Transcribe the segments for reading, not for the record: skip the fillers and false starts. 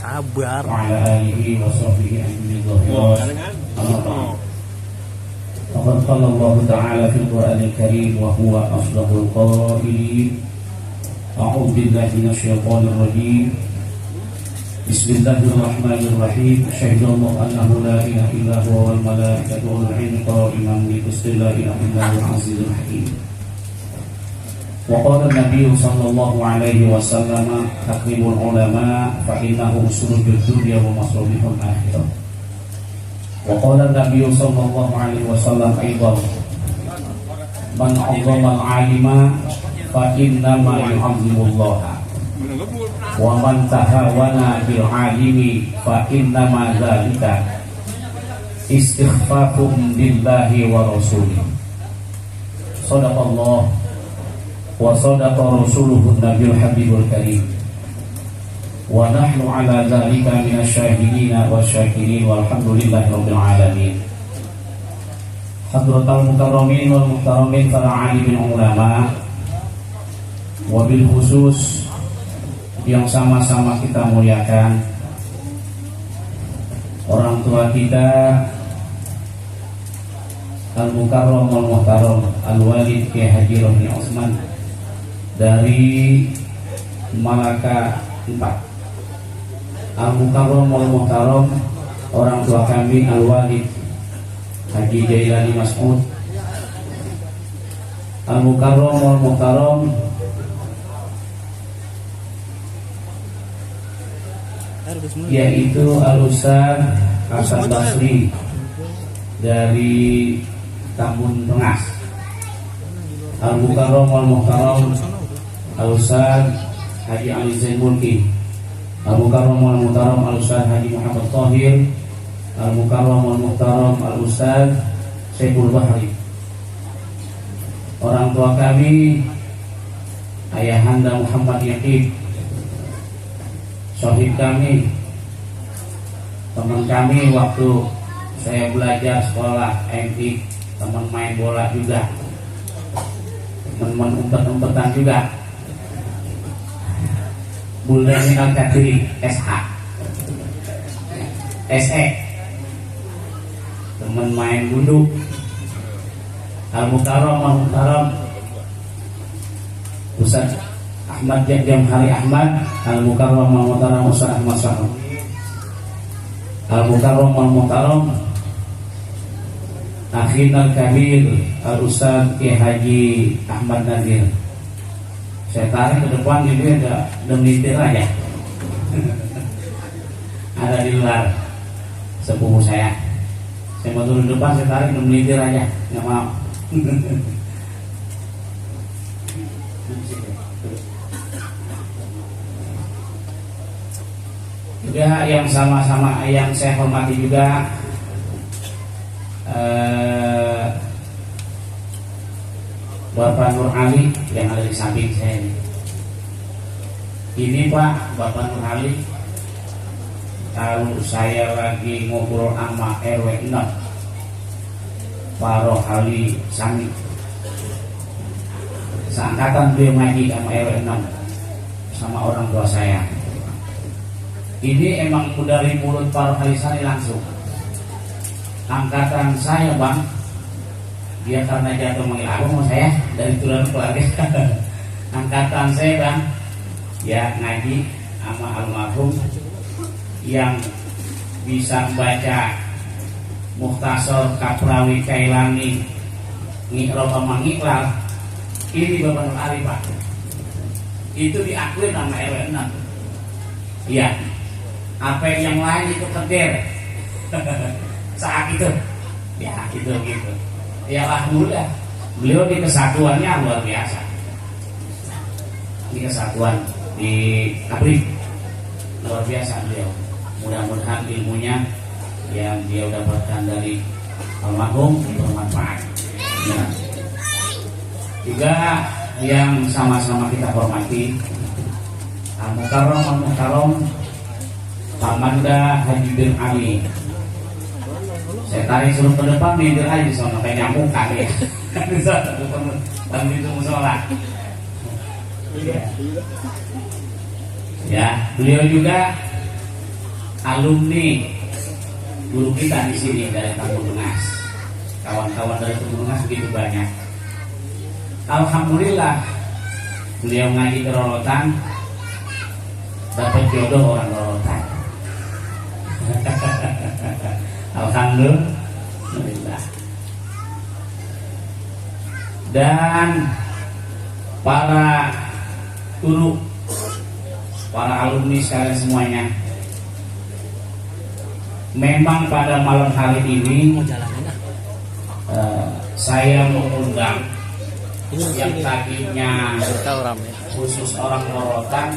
Sabar. وعلى آله وصحبه أجمعين ظاهرات أما بعد فقد قال الله تعالى في القرآن الكريم وهو أصدق القائلين أعوذ بالله من الشيطان الرجيم بسم الله الرحمن الرحيم شهد الله أنه لا إله إلا هو والملائكة والعلم قائما بقسط لا إله إلا هو العزيز الحكيم وقال النبي صلى الله عليه وسلم تكريم العلماء فإنه سرج الدنيا ومصابيح الآخرة وقال النبي صلى الله عليه وسلم أيضا من عظم العالم فإنما يعظم الله ومن تهاون بالعالم فإنما ذلك استخفاف بالله ورسوله صدق الله وصدق رسوله النبي الحبيب الكريم ونحن على ذلك من الشاهدين والشاكرين والحمد لله رب العالمين. Hadratal mukarramin wal muhtaramin para alimin ulama, wabil khusus yang sama-sama kita muliakan orang tua kita Al-Mukarram wal Muhtaram Al-Walid Kiai Haji Rohni Osman dari Malaka 4. Al-Mukarram wal Muhtaram orang tua kami Al-Walid Haji Jailani Mas'ud. Al-Mukarram wal Muhtaram yaitu Al-Ustaz Hasan Basri dari Tambun Rengas. Al-Mukarram wal Muhtaram Al-Ustaz Haji Ali Zain Mulki. Al-Mukarram wal Muhtaram Al-Ustaz Haji Muhammad Thahir. Al-Mukarram wal Muhtaram Al-Ustaz Syekhul Bahri. Orang tua kami Ayahanda Muhammad Yaqib, sahib kami, teman kami waktu saya belajar sekolah MI, teman main bola juga, teman umpet-umpetan juga. Buldani Al-Kadri SH SE, teman main gundu. Al-Mukarram Al-Muhtaram Ustaz Ahmad Jamhari Ahmad. Al-Mukarram Al-Muhtaram Ustaz Ahmad Sahab. Al-Mukarram Al-Muhtaram Akhina Al-Kabir Al-Ustaz Kiai Haji Ahmad Nadir. Saya tarik ke depan ini ada demnitir aja. Ada di luar sepupu saya. Saya mau turun depan, saya tarik demnitir aja. Nggak mau. Juga yang sama-sama yang saya hormati juga Bapak Nur Ali yang ada di samping saya ini. Ini Pak, Bapak Nur Ali, kalau saya lagi ngobrol sama RW 6 Pak Rohali Sami, seangkatan beliau ngaji sama RW 6 sama orang tua saya. Ini emang dari mulut Pak Rohali Sami langsung. Angkatan saya Bang, dia karena jatuh manggil abang sama saya dari turunan keluarga. Angkatan saya Bang, ya ngaji sama almarhum yang bisa membaca Mukhtasar Kaprawi Kailani Ngi'rab sama Ngi'lal. Ini Bapak Nur Ali Pak. Itu diakui sama RW 6. Iya. Apa yang lain itu keder. Saat itu. Ya gitu. Ya alhamdulillah. Beliau di kesatuannya luar biasa. Di kesatuan di Abri luar biasa beliau. Mudah-mudahan ilmunya yang dia dapatkan dari almarhum bermanfaat. Nah, juga yang sama-sama kita hormati Al-Mukarram Al-Muhtaram Pak Manda Haji bin Ali. Saya tarik suruh ke depan, minggir aja soalnya kayak nyambung kali ya. Bukan itu musola. Ya, beliau juga alumni guru kita di sini dari Tambunas, kawan-kawan dari Tambunas begitu banyak. Alhamdulillah beliau ngaji ke Rorotan, dapat jodoh orang Rorotan. Alhamdulillah. Dan para guru, para alumni sekalian semuanya, memang pada malam hari ini saya mengundang yang tadinya khusus orang Rorotan,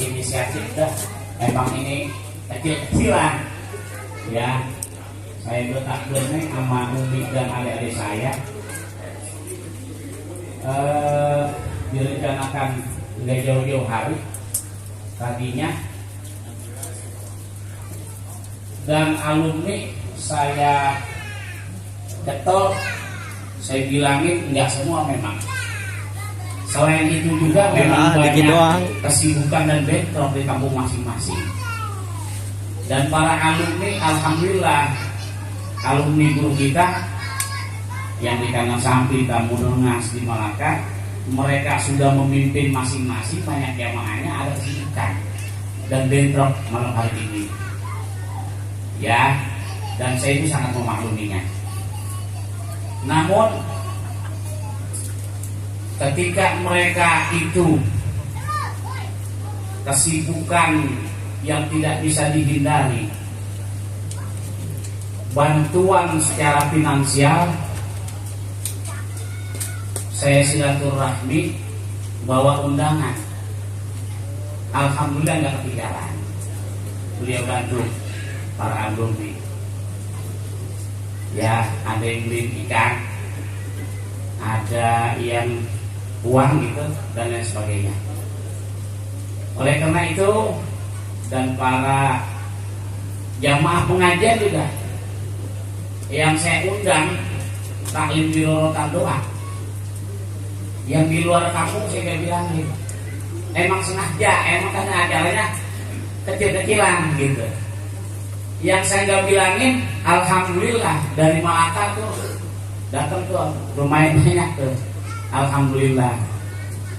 inisiatif dah memang ini kecil-kecilan ya. Saya bertakdirnya sama Umi dan adik-adik saya direncanakan nggak jauh-jauh hari tadinya, dan alumni saya ketol, saya bilangin nggak semua memang. Selain itu juga memang banyak kesibukan dan bentrok di kampung masing-masing. Dan para alumni, alhamdulillah, alumni guru kita yang di Kanan Sampi, Tambunas, di Malaka, mereka sudah memimpin masing-masing, banyak jamaahnya, ada kesibukan dan bentrok malam hari ini. Ya, dan saya itu sangat memakluminya. Namun ketika mereka itu kesibukan yang tidak bisa dihindari, bantuan secara finansial, saya silaturahmi bawa undangan, alhamdulillah nggak ketinggalan. Beliau bantu para alumni. Ya, ada yang beli ikan, ada yang uang gitu dan lain sebagainya. Oleh karena itu, dan para jamaah pengajian juga yang saya undang taklim di Rorotan doang. Yang di luar kampung saya bilangin, emang sengaja, emang karena acaranya kecil-kecilan gitu. Yang saya nggak bilangin, alhamdulillah dari Malaka tuh datang tuh lumayan banyak tuh, alhamdulillah.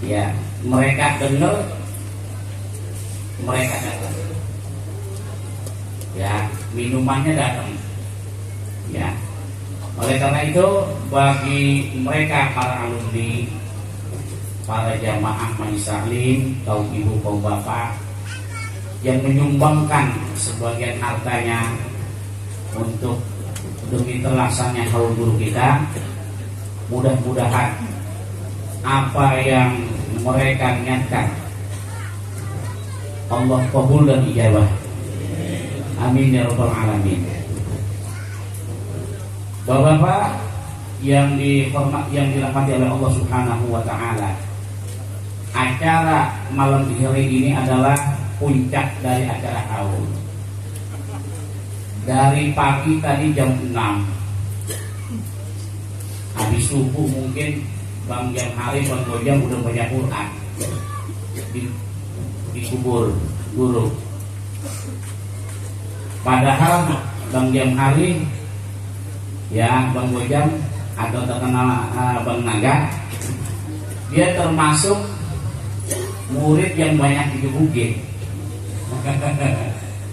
Ya, mereka dengar, mereka datang. Ya, minumannya datang. Ya, oleh karena itu bagi mereka para alumni, para jamaah majelis taklim, kaum ibu, kaum bapak yang menyumbangkan sebagian hartanya untuk demi terlaksananya haul guru kita, mudah-mudahan apa yang mereka niatkan Allah kabul dan ijabah. Amin ya rabbal alamin. Bapak-bapak yang dirahmati oleh Allah Subhanahu wa taala, acara malam hari ini adalah puncak dari acara haul. Dari pagi tadi jam 6 habis subuh mungkin Bang Jamhari, Bang Gojam udah baca Quran di kubur guru. Padahal Bang Jamhari, ya Bang Gojam atau terkenal Bang Naga, dia termasuk murid yang banyak digebukin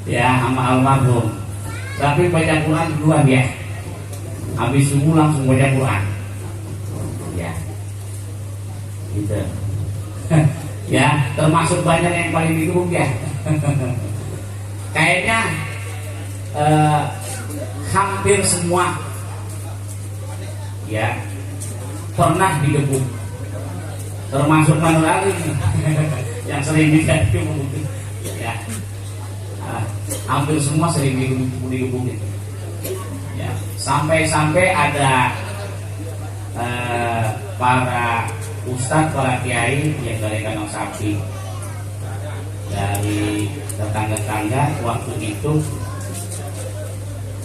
ya sama almarhum. Tapi baca Quran duluan ya, habis subuh langsung baca Quran ya gitu. Ya, termasuk banyak yang paling digebuk ya. Kayaknya hampir semua ya pernah digebuk, termasuk Manurali yang sering digebuk ya. Hampir semua sering digebuk ya. Sampai ada para ustadz, para kiai yang dari Kanan Sampi, dari tetangga-tetangga waktu itu,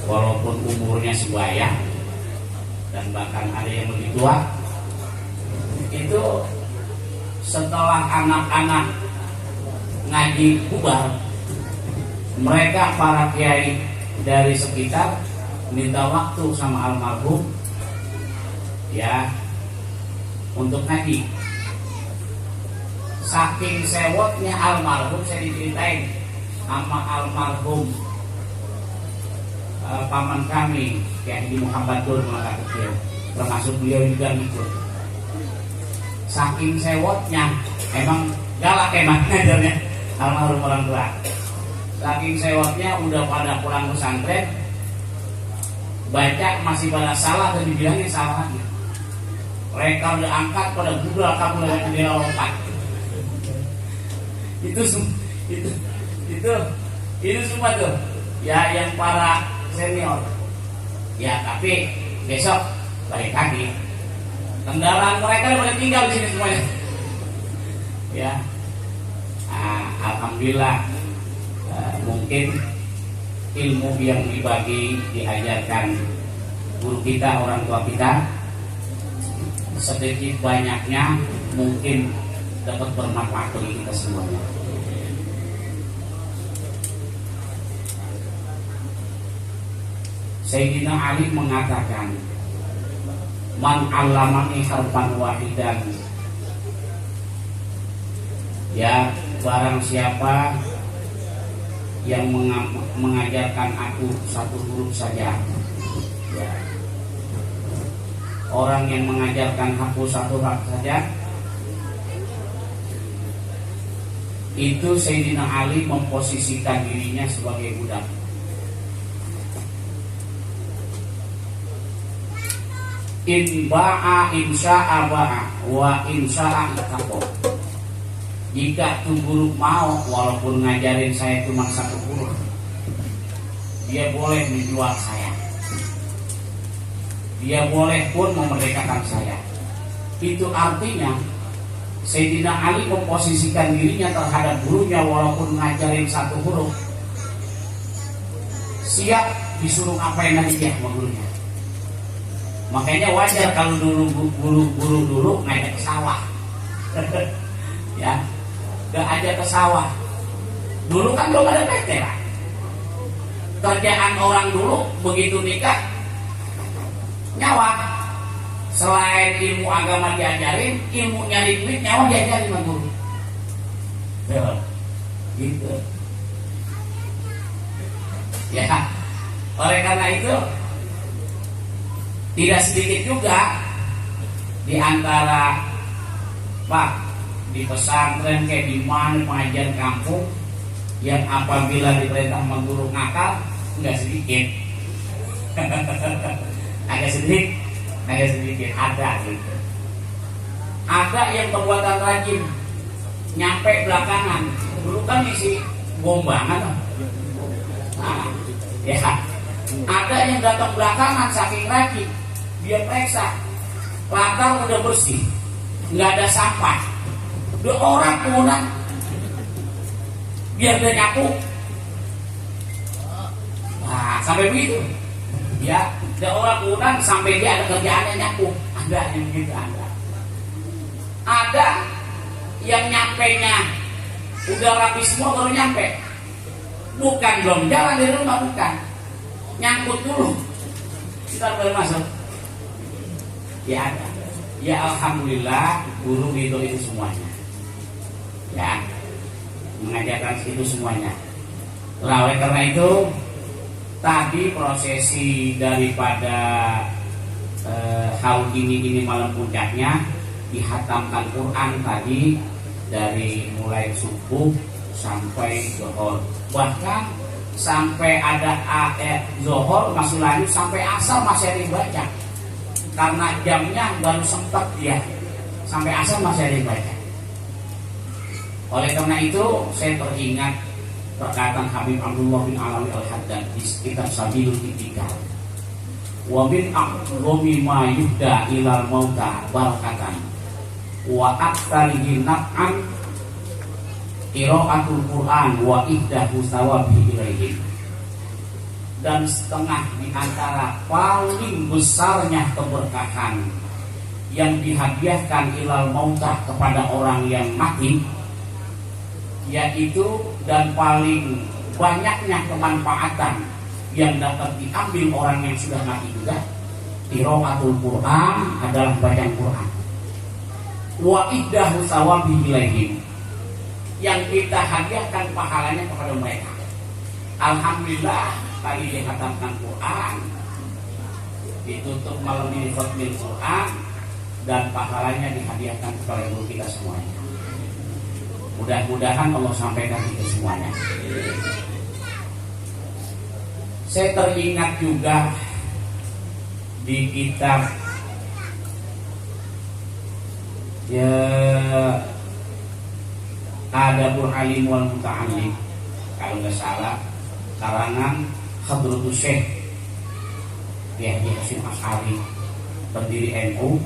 walaupun umurnya sebaya dan bahkan ada yang lebih tua, itu setelah anak-anak ngaji bubar, Mereka para kiai dari sekitar minta waktu sama almarhum ya untuk ngaji. Saking sewotnya almarhum, saya diceritain sama almarhum paman kami Kiai Muhammad Nur Melaka Kecil, termasuk beliau juga ngikut. Saking sewotnya, emang galak emang ngajarnya almarhum orang tua. Saking sewotnya udah pada pulang pesantren, baca masih pada salah dan dibilangnya salah lagi. Mereka udah angkat pada gudal kamu lewat jendela lompat. Itu semua tuh ya yang para senior. Ya tapi besok balik lagi. Kendaraan mereka udah tinggal di sini semuanya. Ya, alhamdulillah mungkin ilmu yang dibagi diajarkan guru kita, orang tua kita, sedikit banyaknya mungkin dapat bermanfaat bagi kita semuanya. Sayyidina Ali mengatakan, man 'allamani harfan wahidan, ya barang siapa yang mengajarkan aku satu huruf saja, ya. Orang yang mengajarkan aku satu huruf saja, itu Sayyidina Ali memposisikan dirinya sebagai budak. In ba'a insya'a ba'a wa insya'a ittaqo. Jika tuh guru mau, walaupun ngajarin saya cuma satu huruf, dia boleh menjual saya, dia boleh pun memerdekakan saya. Itu artinya Sayyidina Ali memposisikan dirinya terhadap gurunya, walaupun ngajarin satu huruf, siap disuruh ngapain lagi dia sama gurunya. Makanya wajar kalau dulu guru dulu ngajak ke sawah. Ya, gak aja ke sawah. Dulu kan belum ada veteran. Kerjaan orang dulu begitu nikah nyawa. Selain ilmu agama diajarin, ilmu nyari duit nyawa diajarin sama guru. Gitu. Ya, oleh karena itu tidak sedikit juga di antara Pak di pesantren kayak di mana pengajian kampung yang apabila diperintah sama guru ngakal, nggak sedikit. agak sedikit ada gitu. Ada yang perbuatan rajin nyampe belakangan. Dulu kan isi gombangan. Nah, ya. Ada yang datang belakangan saking rajin, dia periksa latar udah bersih, nggak ada sampah. Dua orang pulang, biar dia nyapu. Nah, sampai begitu. Ya, dua orang pulang sampai dia ada kerjaannya nyapu. Ada yang begitu ada. Ada yang nyampenya udah rapi semua baru nyampe. Bukan belum jalan dari rumah, bukan. Nyangkut dulu kita baru masuk. Ya ada. Ya alhamdulillah guru itu semuanya. Ya, mengajarkan itu semuanya. Oleh karena itu tadi prosesi daripada haul ini malam puncaknya dihatamkan Quran tadi dari mulai subuh sampai zuhur. Bahkan sampai ada ayat zuhur masih lanjut sampai asar masih ada yang baca. Karena jamnya baru sempat dia sampai asar masih ada yang baca. Oleh karena itu saya teringat perkataan Habib Abdullah bin Alawi Al-Haddad di kitab Sabilul Itikad. Wa min aqrami ma yuhda ilal mauta barakatan wa aktsarihi naf'an qiraatul Quran wa ihdahu sawabi ilaihim. Dan setengah di antara paling besarnya keberkahan yang dihadiahkan ilal mautah kepada orang yang mati, yaitu dan paling banyaknya kemanfaatan yang dapat diambil orang yang sudah mati juga. Qiraatul Quran adalah bacaan Quran. Wa iddahu thawabi ilaihim, yang kita hadiahkan pahalanya kepada mereka. Alhamdulillah tadi dikatakan Quran, ditutup malam ini khatmil Quran, dan pahalanya dihadiahkan kepada guru kita semuanya. Mudah-mudahan Allah sampaikan itu semuanya. Saya teringat juga di kitab ya Adabul Alim wal Muta'allim, kalau nggak salah karangan Hadratus Syekh Yahya Hasyim Asy'ari, pendiri NU.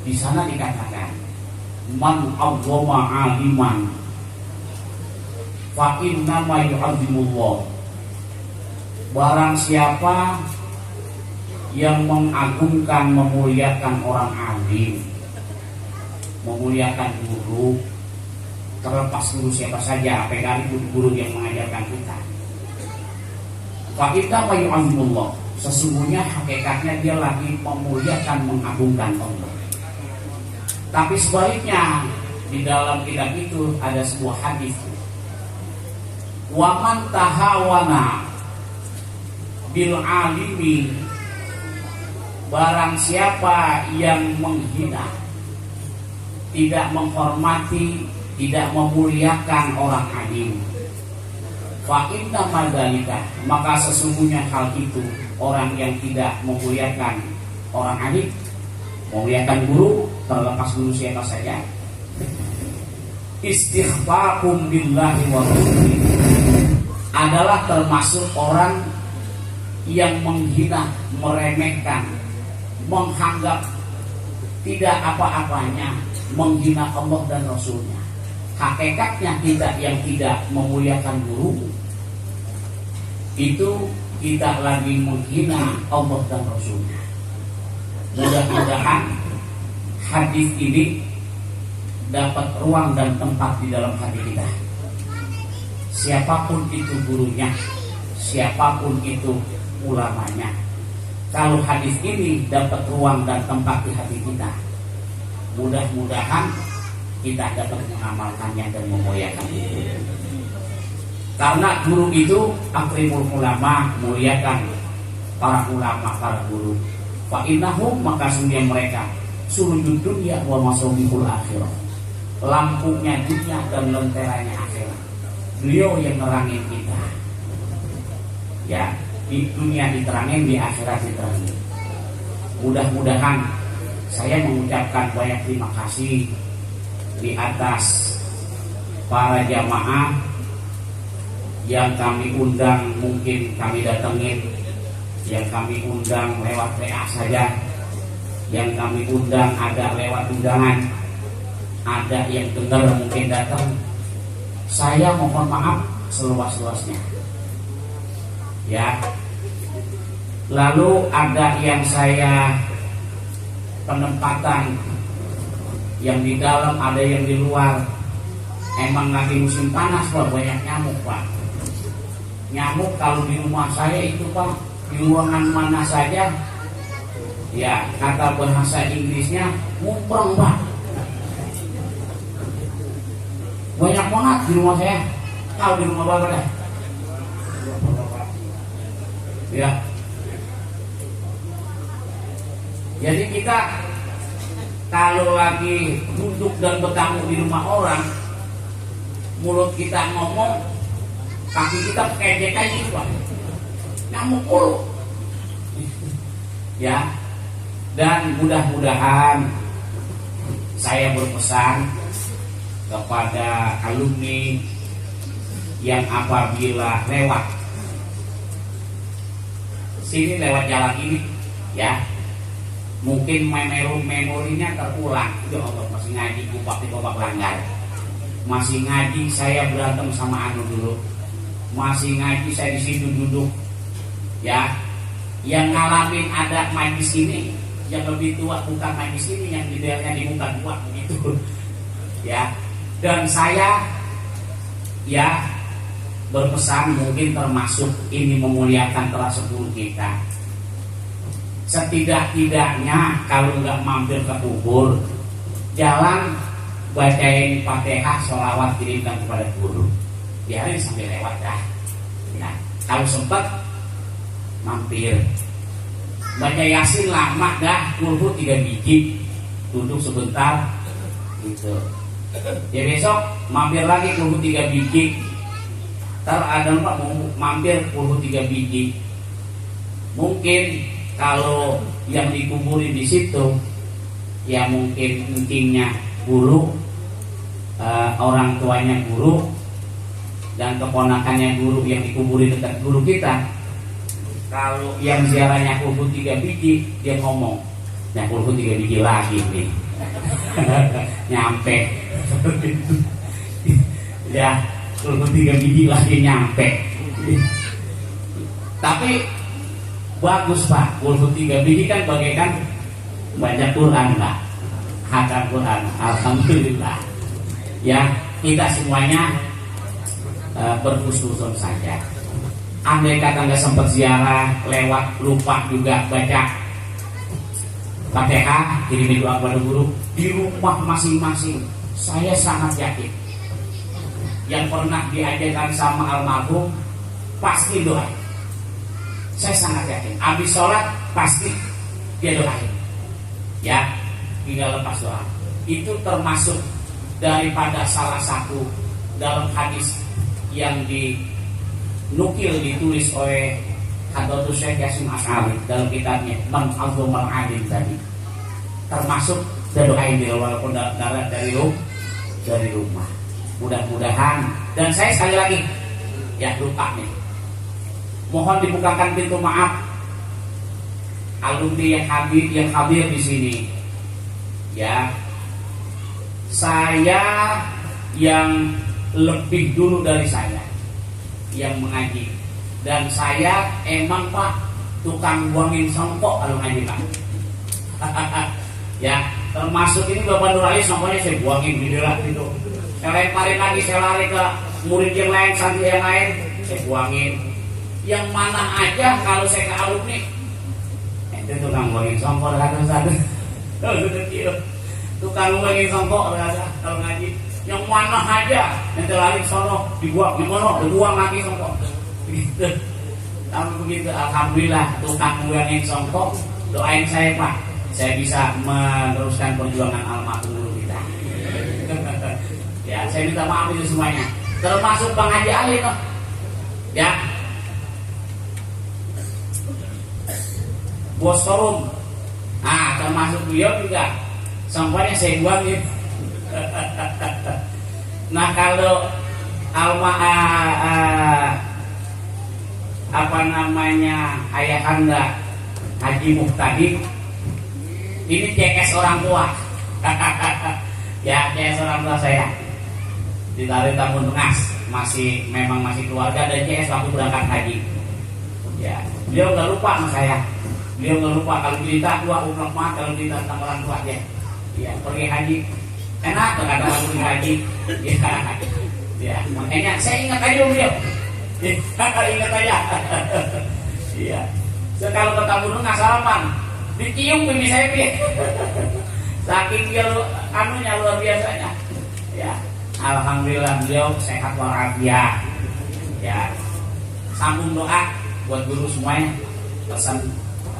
Di sana dikatakan, man awwama aliman fa inna ma yu'azzimullah. Barang siapa yang mengagungkan, memuliakan orang alim, memuliakan guru, terlepas guru siapa saja, apalagi guru yang mengajarkan kita. Fa inna ma yu'azzimullah, sesungguhnya hakikatnya dia lagi memuliakan, mengagungkan Allah. Tapi sebaliknya, di dalam kitab itu ada sebuah hadis, wa man tahawana bil alimi, barang siapa yang menghina, tidak menghormati, tidak memuliakan orang alim, fa inna madzalika, maka sesungguhnya hal itu, orang yang tidak memuliakan orang alim, memuliakan guru, terlepas guru siapa saja, istighfaqum billahi wa rasulihi, adalah termasuk orang yang menghina, meremehkan, menganggap tidak apa-apanya, menghina Allah dan Rasulnya. Hakikatnya kita yang tidak memuliakan guru, itu kita lagi menghina Allah dan Rasulnya. Mudah-mudahan hadis ini dapat ruang dan tempat di dalam hati kita. Siapapun itu gurunya, siapapun itu ulamanya, kalau hadis ini dapat ruang dan tempat di hati kita, mudah-mudahan kita dapat mengamalkannya dan memuliakan itu. Karena guru itu akrimul ulama, muliakan para ulama, para guru. Fa innahum, maka sungguh mereka surujud dunia wa masabihul akhirah, lampunya dunia dan lenteranya akhirat. Beliau yang nerangin kita, ya, di dunia diterangin, di akhirat diterangin. Mudah-mudahan saya mengucapkan banyak terima kasih di atas para jamaah yang kami undang, mungkin kami datengin, yang kami undang lewat WA saja, yang kami undang ada lewat undangan, ada yang dengar mungkin datang. Saya mohon maaf seluas-luasnya, ya. Lalu ada yang saya penempatan, yang di dalam, ada yang di luar. Emang lagi musim panas Pak, banyak nyamuk Pak. Nyamuk kalau di rumah saya itu Pak, di ruangan mana saja, ya kata bahasa Inggrisnya ngumpeng Pak. Banyak banget di rumah saya. Tahu di rumah Bapak dah. Ya. Jadi kita kalau lagi duduk dan bertamu di rumah orang, mulut kita ngomong, kaki kita kejek aja Pak. Nyamuk mulu. Ya. Dan mudah-mudahan saya berpesan kepada alumni yang apabila lewat sini, lewat jalan ini, ya, mungkin memorinya terulang. Ya Allah, masih ngaji kupak di babak langgar, masih ngaji saya berantem sama anu dulu, masih ngaji saya di situ duduk, ya, yang ngalamin ada majlis ini yang lebih tua, bukan majlis ini yang idealnya di muka dua begitu, ya. Dan saya, ya, berpesan, mungkin termasuk ini memuliakan kelas 10 kita. Setidak-tidaknya kalau nggak mampir ke kubur, jalan bacain Fatihah, sholawat, kirimkan kepada guru. Biarin sambil lewat dah. Ya, kalau sempat mampir. Baca Yasin lama dah, kulhu 3 biji, duduk sebentar, gitu. Ya besok mampir lagi kulhu 3 biji. Ntar ada Pak mau mampir kulhu 3 biji. Mungkin kalau yang dikuburin di situ, ya mungkin intinya guru, orang tuanya guru, dan keponakannya guru yang dikuburin dekat guru kita. Kalau yang ziarahnya kulhu 3 biji, dia ngomong, nah kulhu 3 biji lagi nih. Nyampe. Ya, kulhu 3 biji lagi nyampe. Tapi bagus Pak, kulhu 3 biji kan bagaikan baca Quran Pak. Hatam Quran, alhamdulillah. Ya, kita semuanya berkhusnuzon saja. Andai kata nggak sempat ziarah, lewat, lupa juga baca Fatihah, kirim doa kepada guru di rumah masing-masing. Saya sangat yakin yang pernah diajarkan sama almarhum pasti doa. Saya sangat yakin. Habis sholat pasti dia doain. Ya, tinggal lepas doa. Itu termasuk daripada salah satu dalam hadis yang dinukil ditulis oleh Hadratus Syekh Yasin Asy'ari dalam kitabnya Man Azzamal Alim tadi, termasuk doain dia walaupun dari rumah. Mudah-mudahan, dan saya sekali lagi ya lupa nih, mohon dibukakan pintu maaf alumni yang hadir di sini. Ya, saya yang lebih dulu dari saya yang mengaji, dan saya emang Pak tukang buangin songkok kalau ngaji Pak. Ya, termasuk ini Bapak Nur Ali songkoknya saya buangin di dalam itu. Saya lemparin lagi, saya lari ke murid yang lain, santri yang lain, saya buangin. Yang mana aja kalau saya ke alumni, itu tukang buangin songkok satu-satu. Tukang buangin songkok kalau ngaji. Yang mana aja yang terlari sono dibuang, di mana dibuang lagi songkok. Begitu. Tapi begitu, alhamdulillah tukang buangin songkok, doain saya Pak, saya bisa meneruskan perjuangan almarhum guru kita. Ya, saya minta maaf itu semuanya, termasuk Bang Haji Ali loh. Ya, Bos Forum, nah termasuk beliau juga, sampahnya saya buangin. Nah kalau ayahanda Haji Muhtadi ini CS orang tua. Ya, CS orang tua saya ditarik Tambun Tengah, memang masih keluarga, dan CS waktu berangkat haji. Ya, beliau nggak lupa sama saya. Beliau nggak lupa kalau cerita tua umrah, kalau cerita tentang orang tua aja. Ya, pergi haji enak kata waktu haji. Ya, makanya saya ingat aja beliau. Ingat aja. Iya. Kalau ke Tambun Tengah salaman, dicium bumi saya nih. Saking dia luar biasanya. Ya, alhamdulillah beliau sehat walafiat. Ya, sambung doa buat guru semuanya. Pesan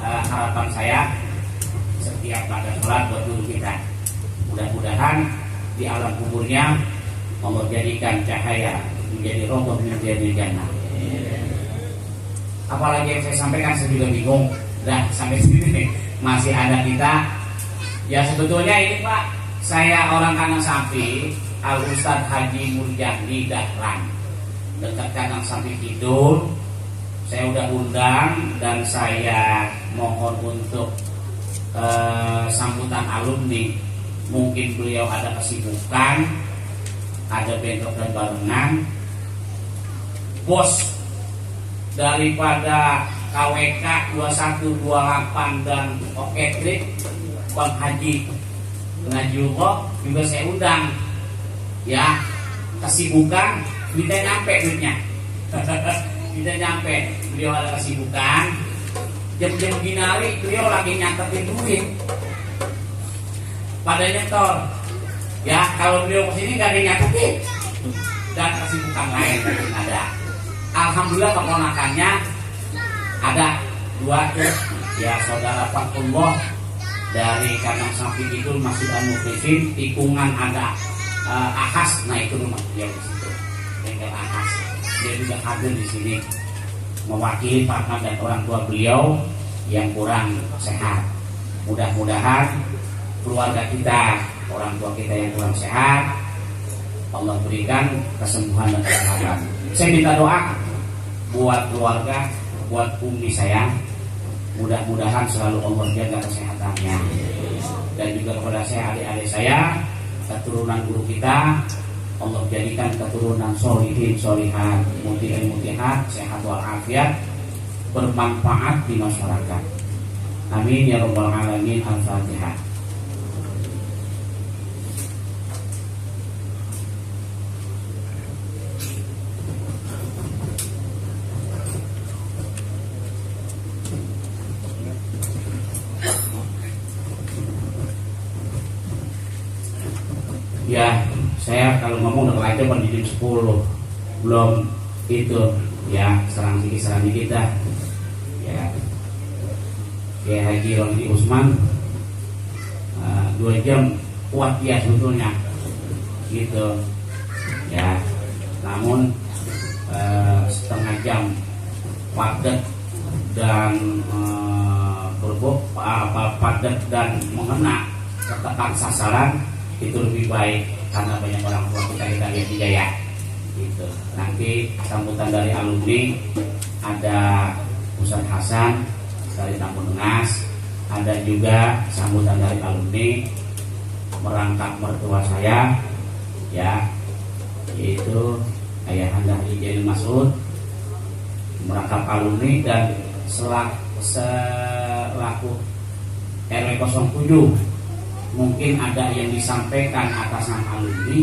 harapan saya setiap pada sholat buat guru kita. Mudah-mudahan di alam kuburnya Allah jadikan cahaya menjadi roboh menjadi jannah. Apalagi yang saya sampaikan saya juga bingung. Dah sampai sini masih ada kita. Ya sebetulnya ini Pak, saya orang Kanang Sampi, Al Ustadz Haji Murjani Dahlan, dekat Kanang Sampi Kidul. Saya udah undang dan saya mohon untuk sambutan alumni. Mungkin beliau ada kesibukan, ada bentrok dan barengan. Bos daripada KWK 2128 dan Oketrik, Bang Haji Najullah juga saya undang. Ya, kesibukan kita nyampe duitnya. Kita nyampe, beliau ada kesibukan. Jam-jam ginari beliau lagi nyatetin duit pada nyetor. Ya kalau beliau kesini gak ada yang nyatetin dan kesibukan lain mungkin ada. Alhamdulillah keponakannya ada 2 ya, saudara Fatullah dari Kandang Samping Kidul Masjid Al-Muklisin, tikungan ada Ahas, nah itu rumah beliau di situ, bengkel Ahas. Dia juga hadir di sini mewakili partner dan orang tua beliau yang kurang sehat. Mudah-mudahan keluarga kita, orang tua kita yang kurang sehat, Allah berikan kesembuhan dan kesehatan. Saya minta doa buat keluarga, buat umi saya, mudah-mudahan selalu Allah jaga kesehatannya. Dan juga kepada saya, adik-adik saya, keturunan guru kita, Allah jadikan keturunan solihin, solihat, mutihat, sehat walafiat, bermanfaat di masyarakat. Amin ya rabbal alamin. Al-Fatihah. Ya, saya kalau ngomong udah kelanjur di jam 10 belum itu ya, serang dikit dah ya. Ya Haji Rohidi Usman 2 jam kuat ya sebetulnya gitu ya, namun setengah jam padat dan padat dan mengena ketepat sasaran itu lebih baik karena banyak orang tua kita lihat juga ya gitu. Nanti sambutan dari alumni ada Ustaz Hasan dari Tambun Ngas, ada juga sambutan dari alumni merangkap mertua saya ya, yaitu Ayahanda Haji Jalil Mas'ud merangkap alumni, dan selaku RW 07 mungkin ada yang disampaikan atas nama alumni,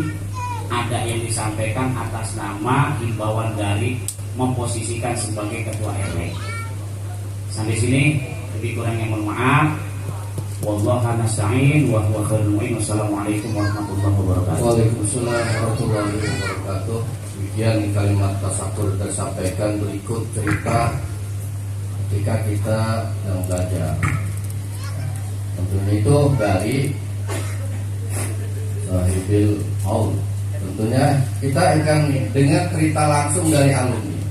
ada yang disampaikan atas nama himbauan dari memposisikan sebagai ketua RW. Sampai sini lebih kurangnya mohon maaf. Wallahu nasta'in wa huwa khairul mu'in. Wassalamualaikum warahmatullahi wabarakatuh. Waalaikumsalam warahmatullahi wabarakatuh. Demikian kalimat tasakur tersampaikan. Berikut cerita ketika kita sedang belajar. Tentunya itu dari Sahibil Haul. Tentunya kita akan dengar cerita langsung dari alumni.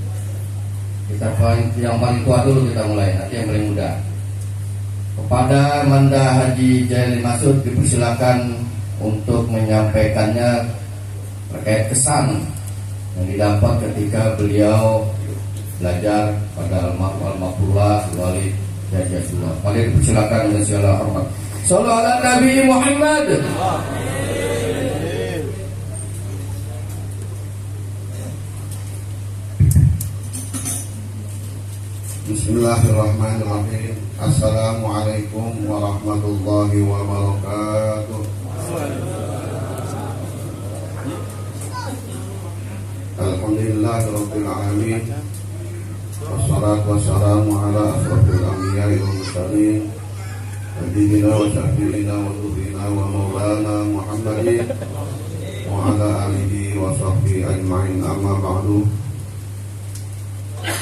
Yang paling tua dulu kita mulai, nanti yang paling muda. Kepada Manda Haji Jalil Mas'ud dipersilakan untuk menyampaikannya terkait kesan yang didapat ketika beliau belajar pada Al-Maqullah Walid Jajatullah. Kalian dipersilakan dengan segala hormat. Sallallahu alaihi Nabi Muhammad. Bismillahirrahmanirrahim. Assalamualaikum warahmatullahi wabarakatuh. Alhamdulillahirabbil alamin. Wassalatu wassalamu ala asrofil anbiya'i wal mursalin, nabiyyina wa syafi'ina wa dhukrina wa maulana Muhammadin wa ala alihi wa sahbihi ajma'in. Amma ba'du.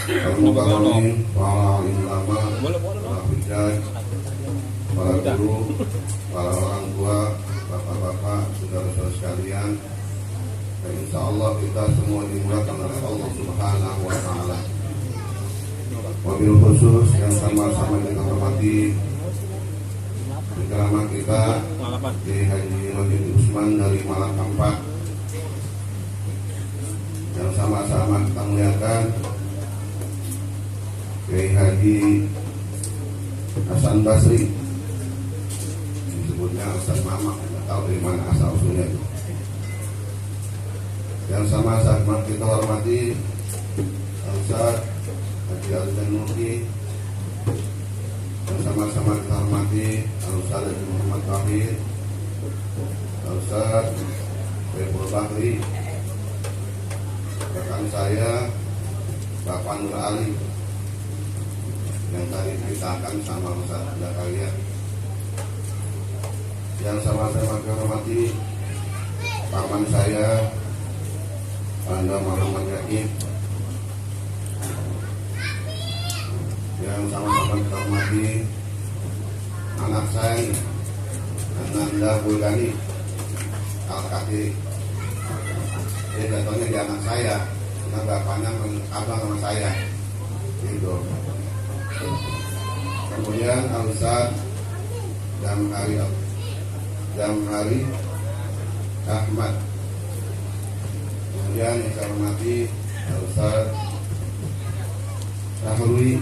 Al-Mukarramin, para ulama, para hujjaj, para guru, para orang tua, bapak-bapak, saudara-saudara sekalian, dan insya Allah kita semua dimulakan oleh Allah Subhanahu wa Ta'ala. Wabil khusus yang sama-sama kita hormati penceramah kita di Haji Rohidi Usman dari Malang Kampak, yang sama-sama kita muliakan Kiai Haji Hasan Basri, disebutnya Ustaz Mama, tidak tahu dari mana asal usulnya itu. Yang sama-sama kita hormati Ustaz Haji Al-Zain Nurki, yang sama-sama kita hormati Ustaz Haji Muhammad Tahir, Ustaz Saiful Bahri, rekan saya Bapak Nur Ali yang tadi diceritakan sama Ustaz Zakaria. Yang sama saya hormati paman saya Anda Muhammad Yaib, yang sama-sama kita hormati anak saya Ananda Bulgani Al-Katiri. Dia jatuhnya di anak saya karena bapaknya abang sama saya gitu. Kemudian Al-Ustaz Jamhari Ahmad. Kemudian yang saya hormati Al-Ustaz Rahuli.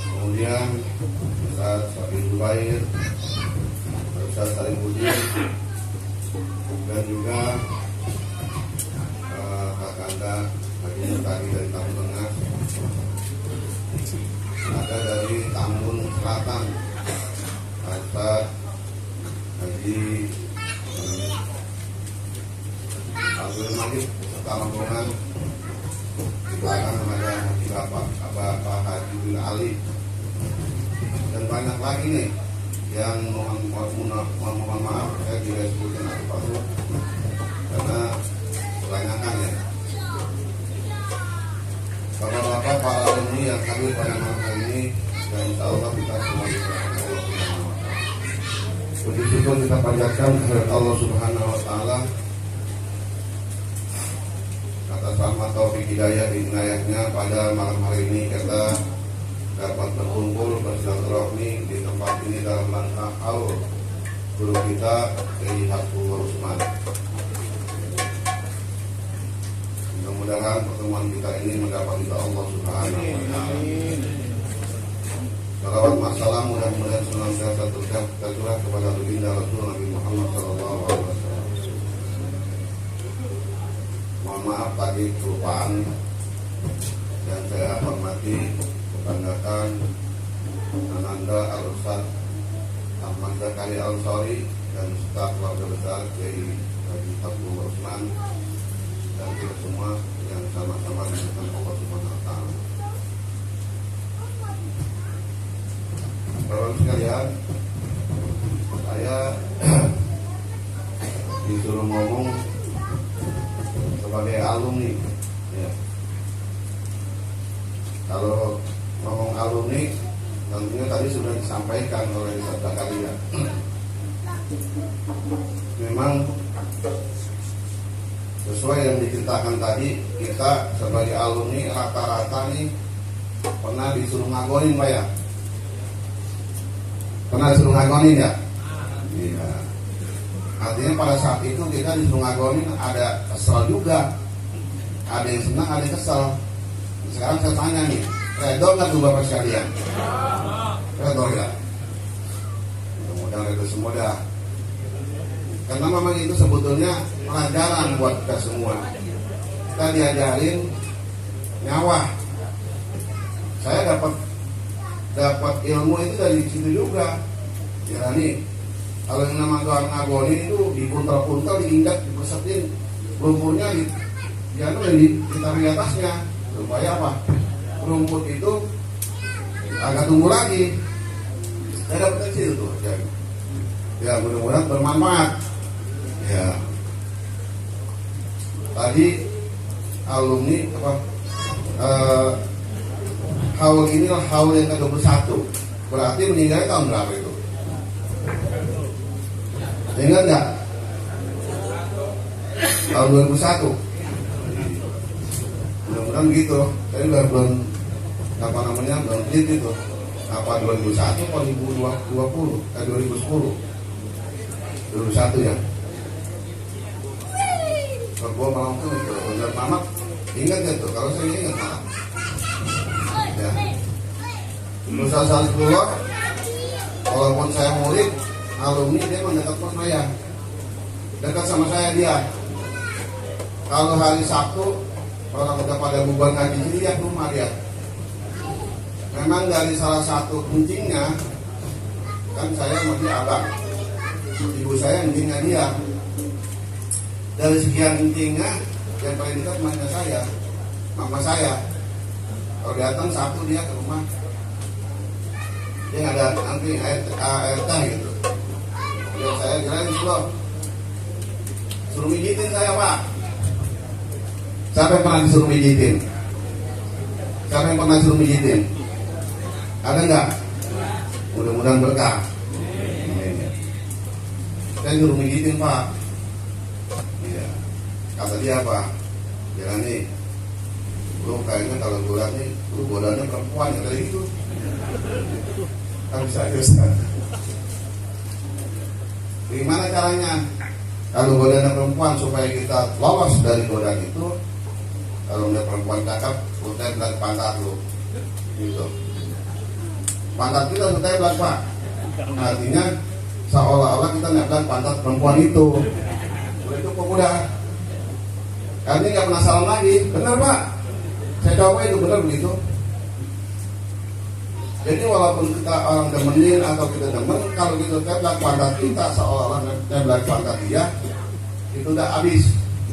Kemudian Ustaz Sabil Zubair, Ustaz Salimuddin, dan juga Kakanda Haji Mutari dari Tambun Tengah, ada dari Tambun Selatan Ustaz Haji Abdul Majid serta rombongan. Di belakang ada Haji Bapak Haji bin Ali, dan banyak lagi nih yang mohon maaf saya tidak sebutkan apa-apa karena kebanyakan ya. Bapak-bapak para alumni yang hadir pada malam hari ini, dan insya Allah kita semua diberkati Allah Subhanahu wa Ta'ala. Puji syukur kita panjatkan kepada Allah Subhanahu wa Ta'ala atas rahmat taufik hidayah di inayahnya pada malam hari ini kita dapat berkumpul bersilaturahmi di tempat ini dalam rangka haul guru kita Kiai Habibur Usman. Mudah-mudahan pertemuan kita ini mendapat ridha Allah Subhanahu wa Ta'ala. Salawat masalah mudah-mudahan senantiasa tercurah kepada baginda Rasul Nabi Muhammad sallallahu alaihi wasallam. Mohon maaf tadi kelupaan. Yang saya hormati banggakan Ananda Al-Ustaz Ahmad Zakaria Al-Ansari dan staf keluarga besar Kiai Haji Habibur Usman, dan kita semua yang sama-sama dengan Allah Subhanahu wa Ta'ala. Bapak sekalian, saya disuruh ngomong sebagai alumni ya. Kalau ngomong alumni tentunya tadi sudah disampaikan oleh Ustaz Zakaria. Memang sesuai yang diceritakan tadi, kita sebagai alumni rata-rata nih pernah disuruh ngagonin Pak ya. Pernah disuruh ngagonin ya? Iya. Artinya pada saat itu kita disuruh ngagonin ada kesel juga, ada yang senang, ada yang kesel. Sekarang saya tanya nih, redor nggak tuh Bapak sekalian? Redor ya? Mudah-mudahan redor semua dah. Karena memang itu sebetulnya pelajaran buat kita semua. Kita diajarin nyawa. Saya dapat ilmu itu dari situ juga. Ya nih, kalau yang nama doang ngagonin itu dipuntal-puntal, diinjak, dipesetin, lumpurnya ditaruh di atasnya. Supaya apa? Rumput itu agak tumbuh lagi. Saya dapat kecil tuh. Ya mudah-mudahan bermanfaat. Ya. Tadi alumni apa? Haul inilah haul yang ke-21. Berarti meninggalnya tahun berapa itu? Ingat nggak? Tahun 2001. Mudah-mudahan begitu. Saya udah belum belum clear itu. Apa 2001 atau 2020? 2010. 2001 ya. Kalau gua mau tuh itu, benar Mamat. Ingat ya tuh, kalau saya ingat Mamat. Ya. Ustaz Salihullah, walaupun saya murid, alumni dia mendekat sama saya. Dekat sama saya dia. Kalau hari Sabtu, orang udah pada bubar ngaji sini ya rumah dia. Memang dari salah satu kuncinya, kan saya masih abang. Ibu saya kencingnya dia. Dari sekian kencingnya, yang paling dekat mainnya saya. mama saya. Kalau datang Sabtu dia ke rumah, dia nggak ada nanti ART gitu. Ya saya kirain suruh mijitin saya Pak. Siapa yang pernah disuruh mijitin? Siapa yang pernah disuruh mijitin? Ada nggak? Mudah-mudahan berkah. Saya suruh mijitin Pak. Iya. Kata dia apa? Jangan nih. Lu kayaknya kalau gue lihat nih, lu godanya perempuan yang dari itu. Kan bisa aja Ustaz. Gimana caranya? Kalau godaan perempuan supaya kita lolos dari godaan itu, kalau udah perempuan cakep, lu tembak pantat lu, gitu. Pantat kita lu tembak Pak. Artinya seolah-olah kita nembak pantat perempuan itu. Udah itu udah. Kami nggak penasaran lagi, benar Pak? Saya coba itu benar begitu. Jadi walaupun kita orang demenin atau kita demen, kalau kita tembak pantat kita seolah-olah tembak pantat dia, itu udah habis.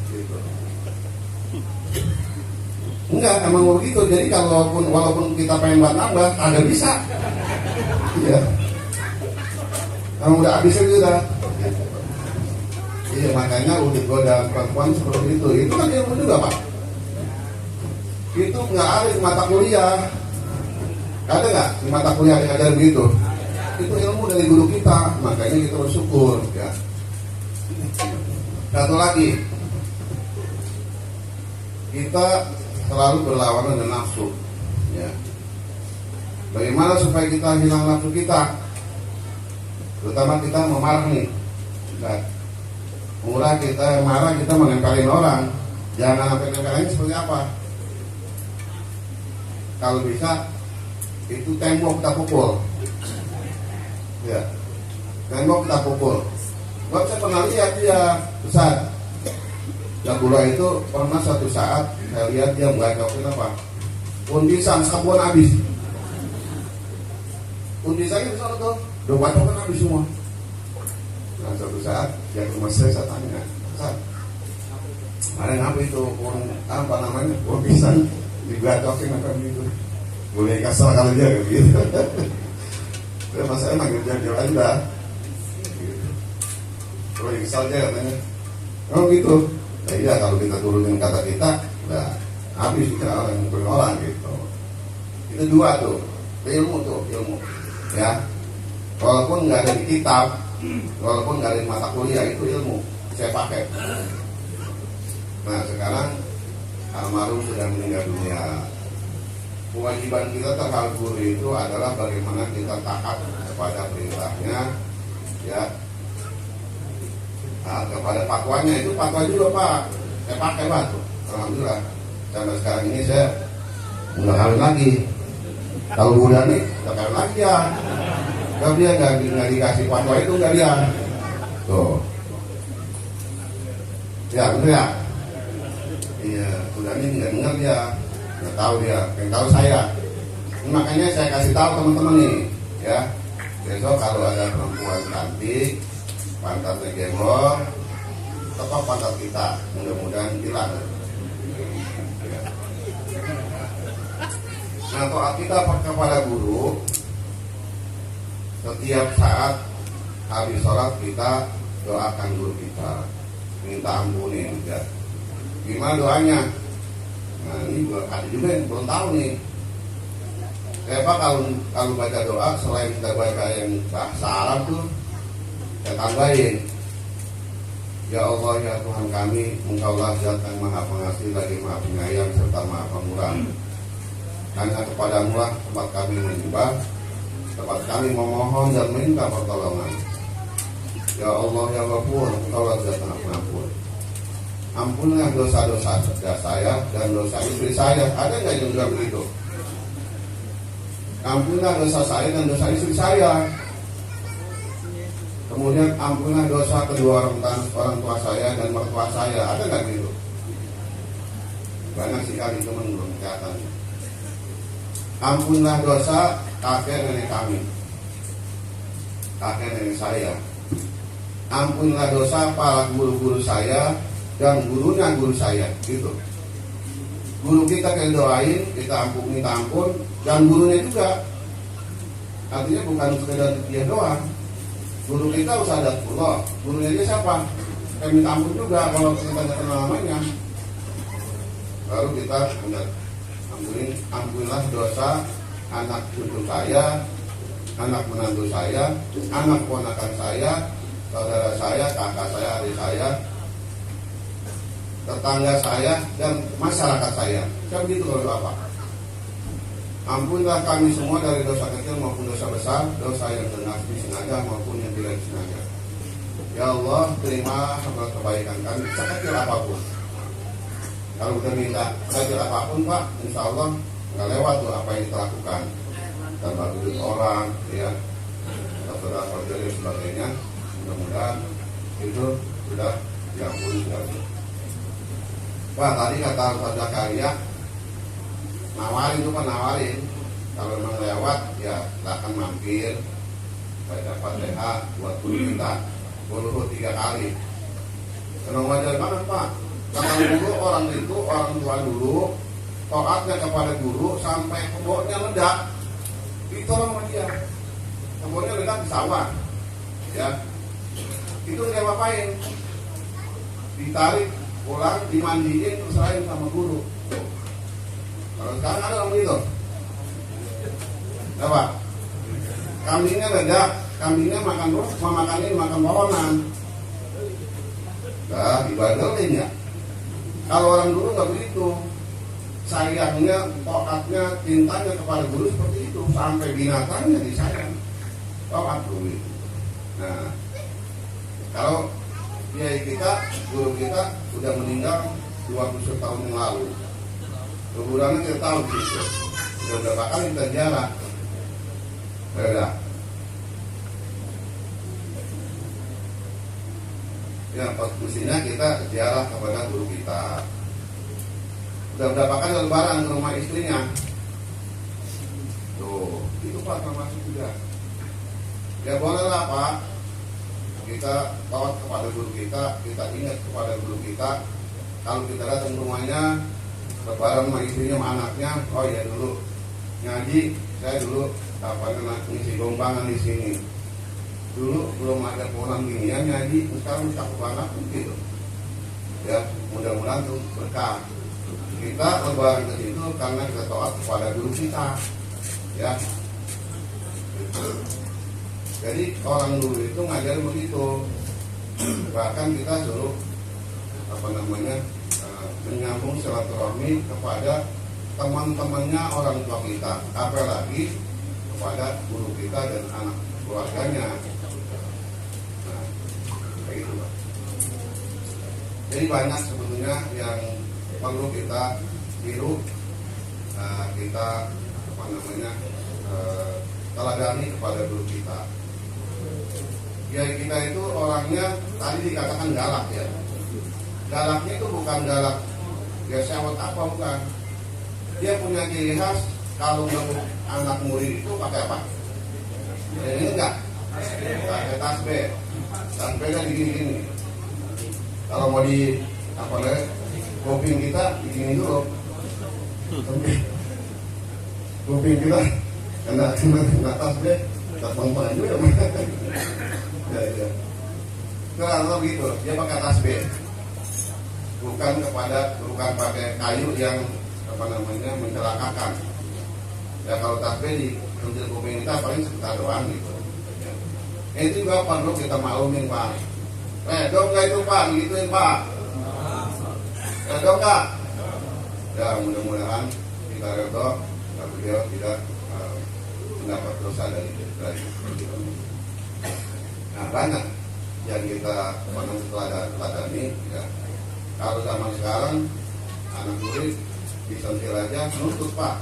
Gitu. Enggak, emang begitu. Jadi walaupun kita pengen buat nambah, ada bisa. Iya. Emang udah habis itu udah. Iya, makanya udah godaan perempuan seperti itu. Itu kan ilmu juga Pak. Itu nggak ada di mata kuliah. Ada nggak di mata kuliah yang ada begitu? Itu ilmu dari guru kita, makanya kita bersyukur ya. Satu lagi, kita selalu berlawanan dengan nafsu ya. Bagaimana supaya kita hilang nafsu kita? Terutama kita memarah nih murah, kita marah, kita menempelin orang. Jangan sampai nempelin seperti apa? Kalau bisa itu tembok kita pukul ya, tembok kita pukul. Buat saya pernah lihat dia besar Jabula itu pernah satu saat saya lihat dia bacokin apa undisan sabuan habis, undisannya besar tuh udah bacokin habis semua. Nah satu saat dia ke rumah saya tanya, Ustaz, ada ngapa itu apa namanya undisan dibacokin apa gitu? Boleh kasar kalau dia gitu. Terus masalahnya manggil dia aja. Gitu. Terus kesal aja katanya. Oh gitu. Ya iya kalau kita turunin kata kita, udah habis kita orang yang orang gitu. Itu dua tuh, ilmu tuh, ilmu. Ya. Walaupun nggak ada di kitab, walaupun nggak ada di mata kuliah, itu ilmu saya pakai. Nah sekarang almarhum sudah meninggal dunia. Kewajiban kita terhadap guru itu adalah bagaimana kita taat kepada perintahnya, ya, nah, kepada fatwanya. Itu fatwa juga Pak, saya pakai Pak tuh. Alhamdulillah sampai sekarang ini saya nggak kawin lagi. Kalau udah nih, nggak kawin lagi ya. Kalau dia nggak dikasih fatwa itu nggak dia. Tuh, ya bener ya. Iya, udah nih nggak dengar dia. Nggak tahu dia, yang tahu saya. Makanya saya kasih tahu teman-teman nih, ya. Besok kalau ada perempuan cantik, pantatnya gembong, tekuk pantat kita, mudah-mudahan hilang. Ya. Nah, taat kita kepada guru, setiap saat habis sholat kita doakan guru kita, minta ampunin. Ya. Gimana doanya? Nah ini ada juga yang belum tahu nih. Saya Pak kalau baca doa selain kita baca yang bahasa Arab tuh, saya tambahin, ya Allah ya Tuhan kami, Engkaulah Zat yang Maha Pengasih lagi Maha Penyayang serta Maha Pemurah. Hanya kepadamu lah tempat kami menyembah, tempat kami memohon dan minta pertolongan. Ya Allah ya Ghafur, Engkaulah Zat Maha Pengampun. Ampunlah dosa-dosa saya dan dosa istri saya. Ada nggak yang bilang begitu? Ampunlah dosa saya dan dosa istri saya. Kemudian ampunlah dosa kedua orang tua saya dan mertua saya. Ada nggak begitu? Banyak sekali teman belum kelihatan. Ampunlah dosa kakek nenek kami, kakek nenek saya. Ampunlah dosa para guru-guru saya dan gurunya guru saya, gitu. Guru kita doain, kita minta ampun, dan gurunya juga. Artinya bukan sekedar dia doang. Guru kita Ustadzatullah, gurunya dia siapa? Kita minta ampun juga kalau kita tidak kenal namanya. Baru kita ampunilah dosa anak cucu saya, anak menantu saya, anak ponakan saya, saudara saya, kakak saya, adik saya, tetangga saya, dan masyarakat saya. Kan gitu kalau Bapak. Ampunlah kami semua dari dosa kecil maupun dosa besar, dosa yang disengaja maupun yang tidak disengaja. Ya Allah, terima amal kebaikan kami sekecil apapun. Kalau udah minta sekecil apapun Pak, insya Allah nggak lewat tuh apa yang kita lakukan. Tanpa duit orang, ya, saudara dan sebagainya. Mudah-mudahan itu sudah diampuni sekali. Pak, tadi kata Ustaz Zakaria, nawarin itu kan nawarin. Kalau memang lewat, ya silahkan mampir. Saya dapat TH buat guru kita. Guru 3 kali. Kenapa ngajar banget Pak? Kata dulu orang itu, orang tua dulu, taatnya kepada guru sampai kebunnya ledak. Ditolong sama dia. Kebunnya ledak di sawah. Ya. Itu nggak apa-apain. Ditarik, pulang, dimandiin, terus serahin sama guru. Kalau sekarang ada orang gitu. Apa? Kambingnya ledak, kambingnya makan terus, makan ini makan pohonan. Nah, dibandelin ya. Kalau orang dulu nggak begitu. Sayangnya, taatnya, cintanya kepada guru seperti itu. Sampai binatangnya disayang. Taat guru itu. Nah, kalau guru kita sudah meninggal 20 tahun yang lalu. Kuburannya kita tahu gitu. Sudah berapa kali kita ziarah. Beda. Ya, mestinya kita ziarah kepada guru kita. Udah berapa kali lebaran ke rumah istrinya. Tuh, itu Pak termasuk juga. Ya bolehlah Pak. Kita taat kepada guru kita ingat kepada guru kita. Kalau kita datang ke rumahnya, lebaran sama istrinya sama anaknya, oh ya dulu ngaji, saya dulu ngisi gombangan di sini. Dulu belum ada pohon ginian ngaji, sekarang cakep banget gitu. Ya, mudah-mudahan itu berkah. Kita lebaran ke situ karena kita taat kepada guru kita. Ya. Gitu. Jadi orang dulu itu ngajarin begitu. Bahkan kita suruh menyambung silaturahmi kepada teman-temannya orang tua kita, apalagi kepada guru kita dan anak keluarganya. Nah, kayak gitu Pak. Jadi banyak sebetulnya yang perlu kita tiru, kita teladani kepada guru kita. Ya kita itu orangnya tadi dikatakan galak ya. Galaknya itu bukan galak ya syawat apa bukan. Dia punya ciri khas kalau anak murid itu pakai apa? Ya, ini enggak. Pakai tasbih. Tasbihnya digini-gini. Kalau mau di kuping kita digini dulu. Kuping kita kena tasbih, terbang juga. Ya. Kalau gitu, dia pakai tasbih. Bukan pakai kayu yang mencelakakan. Ya kalau tasbih di kunci kuping kita paling sekitar doang gitu. Ya. Itu juga perlu kita maklumin Pak. Dong nggak itu Pak, gituin Pak. Dong nggak? Ya mudah-mudahan kita redho, beliau tidak mendapat dosa dari kita. Nah banyak yang kita teladani ya. Kalau zaman sekarang anak murid disentil aja nuntut Pak,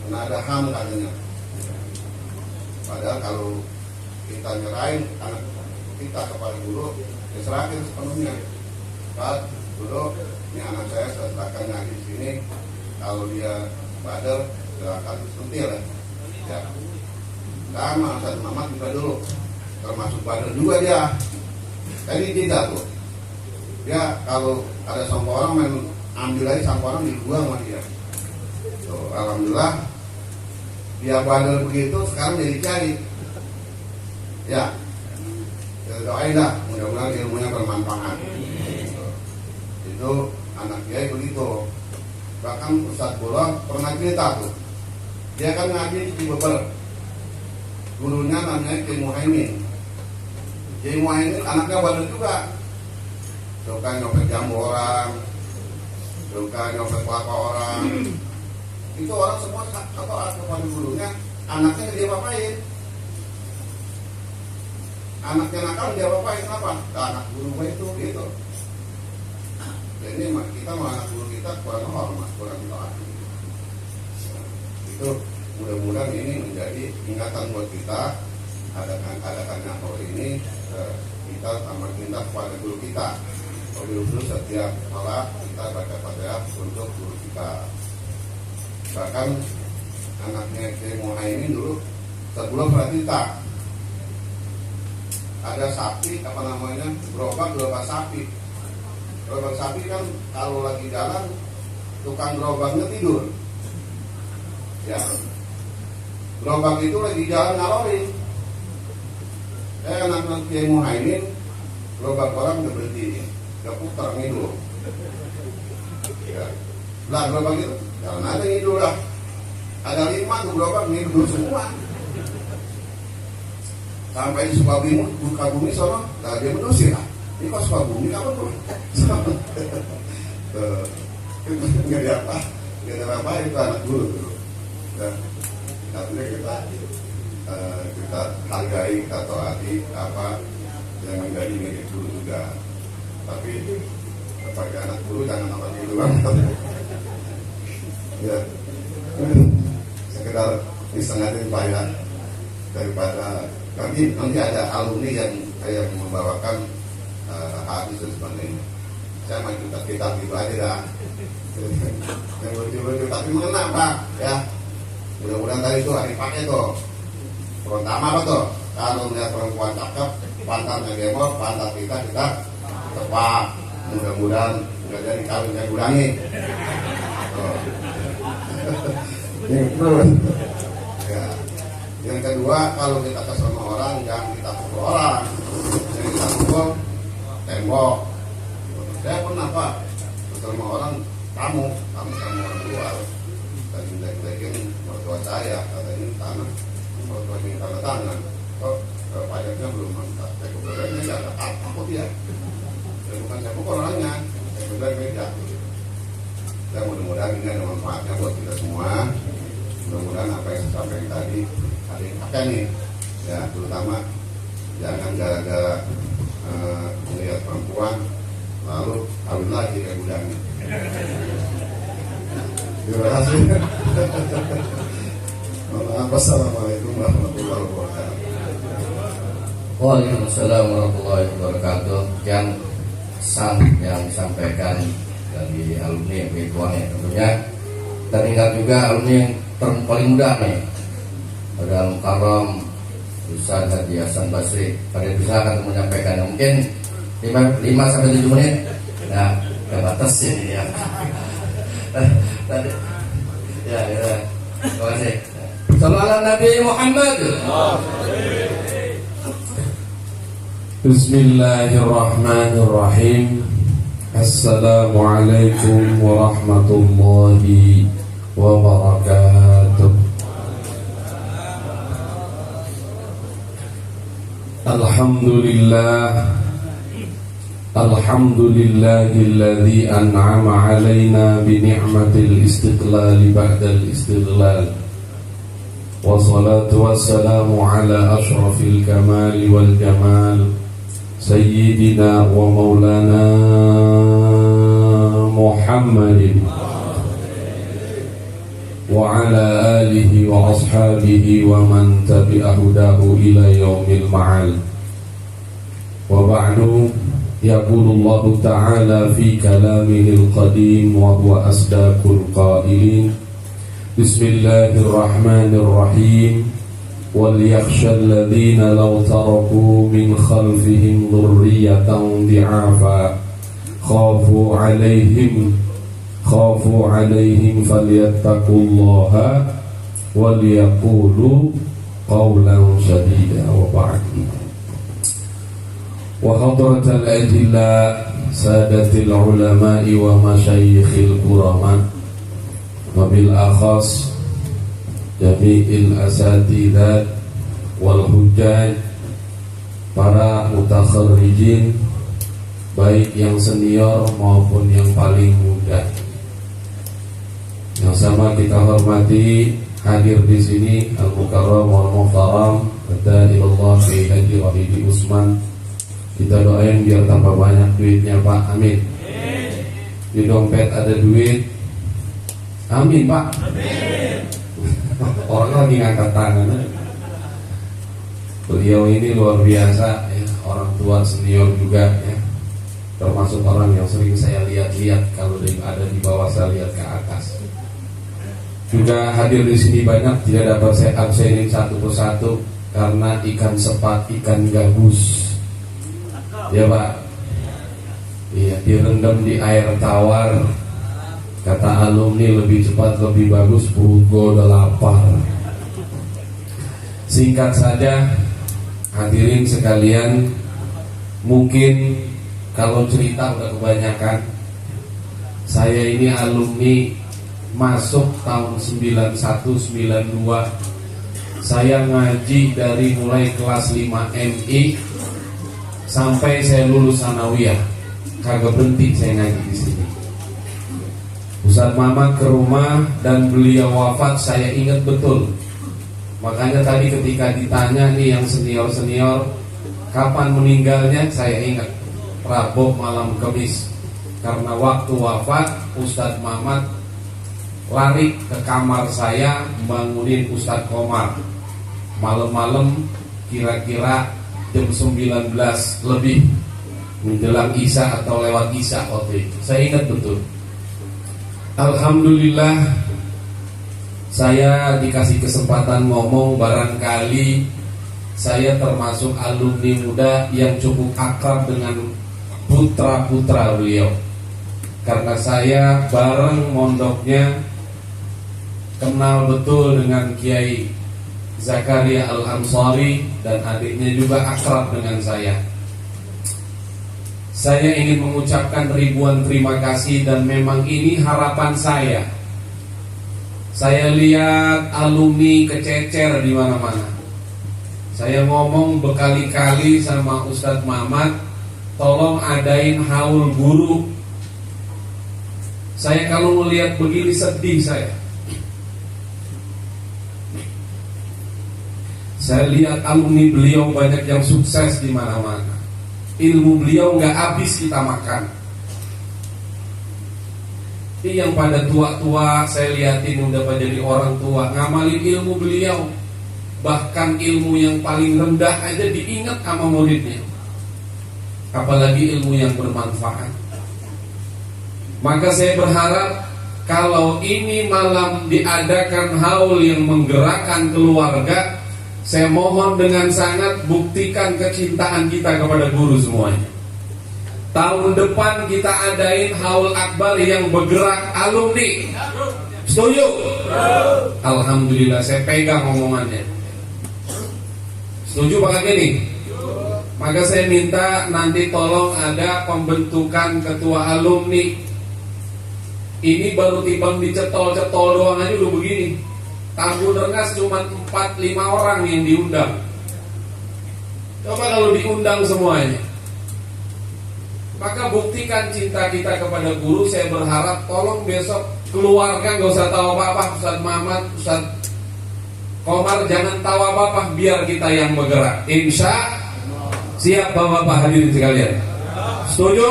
karena ada HAM katanya. Padahal kalau kita nyerahin anak kita kepada guru, diserahkan sepenuhnya. Pak, guru, ini anak saya serahkan ngaji di sini. Kalau dia badar, silakan sentil ya. Sama Ustaz Mamat juga dulu, termasuk badar juga dia. Jadi tidak tuh. Ya kalau ada sama orang main ambil aja sampah orang dibuang sama dia. Tuh, alhamdulillah dia bandel begitu sekarang jadi kiai. Ya, doain dah mudah-mudahan ilmunya bermanfaat. Itu anak kiai begitu. Bahkan Ustadz Bola pernah cerita tuh, dia kan ngaji di Cibeber, gurunya namanya Kiai Muhaimin. Kiai Muhaimin anaknya bandel juga, suka nyopet jamu orang, suka nyopet kelapa orang. Itu orang semua apa kepada gurunya, anaknya dia apain? Anaknya nakal dia apain apa? Anak guru itu gitu. Ini kita mau anak guru kita kurang hormat, kurang taat. Itu mudah-mudahan ini menjadi ingatan buat kita. Adakan nahor ini kita sama cinta kepada guru kita. Wabil khusus setiap malam kita baca Fatihah untuk guru kita. Bahkan anaknya Kiai Muhaimin dulu sebelum bercerita ada sapi apa namanya gerobak sapi. Gerobak sapi kan kalau lagi jalan tukang gerobaknya tidur. Ya, gerobak itu lagi jalan ngalorin. Anak-anak Kiai Muhaimin gerobak orang udah berhenti, udah putar ngidul. Ya, lah gerobak itu jalan ada ngidul lah. Ada 5 tuh gerobak ngidul semua. Sampai di Sukabumi sono, nah dia menusir lah. Ini kok Sukabumi kapan tuh? Nggak ada apa itu anak guru tuh. Dan artinya kita hargai atau hati apa yang menjadi milik guru juga. Tapi sebagai anak guru jangan apa gitu kan? Ya, sekedar disengatin bayar daripada nanti ada alumni yang membawakan hadis dan sebagainya. Saya mah kita gitu aja dah. Yang lucu-lucu tapi mengena Pak ya. Mudah-mudahan tadi itu hari pakai tuh. Pertama apa tuh? Kalau melihat perempuan cakep, pantatnya gemol, pantat kita tepat. Mudah-mudahan nggak jadi kawinnya kurangi. Ya. Yang kedua, kalau kita kesel sama orang, jangan kita pukul orang. Yang kita pukul tembok. Saya pernah Pak kesel sama orang, kamu sama orang luar. Tadi jelek-jelekin mertua saya, katanya tanah, mertua ini tanda tangan. Kok pajaknya belum mantap? Saya kebetulannya nggak ada takut ya. Dan bukan saya pukul orangnya, saya kebetulan beda. Ya mudah-mudahan ini ada manfaatnya buat kita semua. Mudah-mudahan apa yang saya sampaikan tadi ada yang pakai nih ya, terutama jangan gara-gara melihat perempuan lalu kawin lagi kayak budangnya. Terima kasih. Wassalamualaikum warahmatullahi wabarakatuh. Waalaikumsalam warahmatullahi wabarakatuh. Yang disampaikan dari alumni yang ya tentunya. Dan ingat juga alumni yang paling muda nih, ada Mukarram Ustaz Haji Hasan Basri. Pada bisa akan menyampaikan mungkin 5-7 menit. Nah, kebatas ini ya. Ya. Terima kasih. Sallallahu Nabi Muhammad. Bismillahirrahmanirrahim. Assalamualaikum warahmatullahi wabarakatuh. Alhamdulillahilladzi an'ama alaina bi ni'matil istiqlal ba'dal istiqlal. Wassalatu wassalamu ala ashrafil kamali wal jamal Sayyidina wa maulana Muhammadin wa ala alihi wa ashabihi wa man tabi'ahudahu ila yaumil ma'al. Wa ba'du, yaqulullahu ta'ala fi kalamihil qadim wa huwa asdaqul qailin. Bismillahirrahmanirrahim. وَلْيَخْشَ الَّذِينَ لَوْ تَرَكُوا مِنْ خَلْفِهِمْ ذُرِّيَّةً ضِعَافًا خَافُوا عَلَيْهِمْ khafu alaihim falyattaqullaha waliyaqulu qawlan sadida. Wa ba'd. Wa hadratal adilla sadatil ulama'i wa masyayikhil kurama wa bil akhas jami'il asatidat wal hujjaj, para mutakharrijin baik yang senior maupun yang paling muda. Yang sama kita hormati hadir di sini Al-Mukarram wal Muhtaram Qaddarillah fi Haji Wahidi Usman. Kita doain biar tambah banyak duitnya Pak, amin. Di dompet ada duit, amin Pak, amin. Orang lagi ngangkat tangan. Beliau ini luar biasa ya, orang tua senior juga ya, termasuk orang yang sering saya lihat-lihat kalau ada di bawah saya lihat ke atas. Juga hadir di sini banyak, tidak dapat saya absenin satu persatu karena ikan sepat, ikan gabus. Ya Pak, iya, direndam di air tawar. Kata alumni lebih cepat lebih bagus, perut gue udah lapar. Singkat saja, hadirin sekalian, mungkin kalau cerita udah kebanyakan. Saya ini alumni masuk tahun 91-92. Saya ngaji dari mulai kelas 5 MI sampai saya lulus sanawiyah, kagak berhenti saya ngaji di sini. Ustaz Mamat ke rumah dan beliau wafat, saya ingat betul. Makanya tadi ketika ditanya nih yang senior-senior kapan meninggalnya, saya ingat Rabu malam Kamis. Karena waktu wafat Ustaz Mamat lari ke kamar saya bangunin Ustaz Komar. Malam-malam kira-kira jam 19 lebih, menjelang Isya atau lewat Isya waktu itu. Saya ingat betul. Alhamdulillah saya dikasih kesempatan ngomong, barangkali saya termasuk alumni muda yang cukup akrab dengan putra-putra beliau. Karena saya bareng mondoknya, kenal betul dengan Kiai Zakaria Al-Ansari dan adiknya juga akrab dengan saya. Saya ingin mengucapkan ribuan terima kasih dan memang ini harapan saya. Saya lihat alumni kececer di mana-mana. Saya ngomong berkali-kali sama Ustadz Mamat, tolong adain haul guru. Saya kalau melihat begini sedih saya. Saya lihat alumni beliau banyak yang sukses di mana-mana. Ilmu beliau nggak habis kita makan. Ini yang pada tua-tua saya lihatin udah pada jadi orang tua, ngamalin ilmu beliau. Bahkan ilmu yang paling rendah aja diingat sama muridnya. Apalagi ilmu yang bermanfaat. Maka saya berharap kalau ini malam diadakan haul yang menggerakkan keluarga, saya mohon dengan sangat buktikan kecintaan kita kepada guru semuanya. Tahun depan kita adain haul akbar yang bergerak alumni. Setuju? Alhamdulillah saya pegang omongannya. Setuju Pak Gini? Maka saya minta nanti tolong ada pembentukan ketua alumni. Ini baru timbang dicetol-cetol doang aja udah begini. Tamu Rengas cuma 4-5 orang yang diundang. Coba kalau diundang semuanya. Maka buktikan cinta kita kepada guru. Saya berharap tolong besok keluarga gak usah tahu apa-apa. Ustaz Mamat, Ustaz Komar jangan tahu apa-apa, biar kita yang bergerak. Insya siap Bapak-bapak hadirin sekalian. Setuju?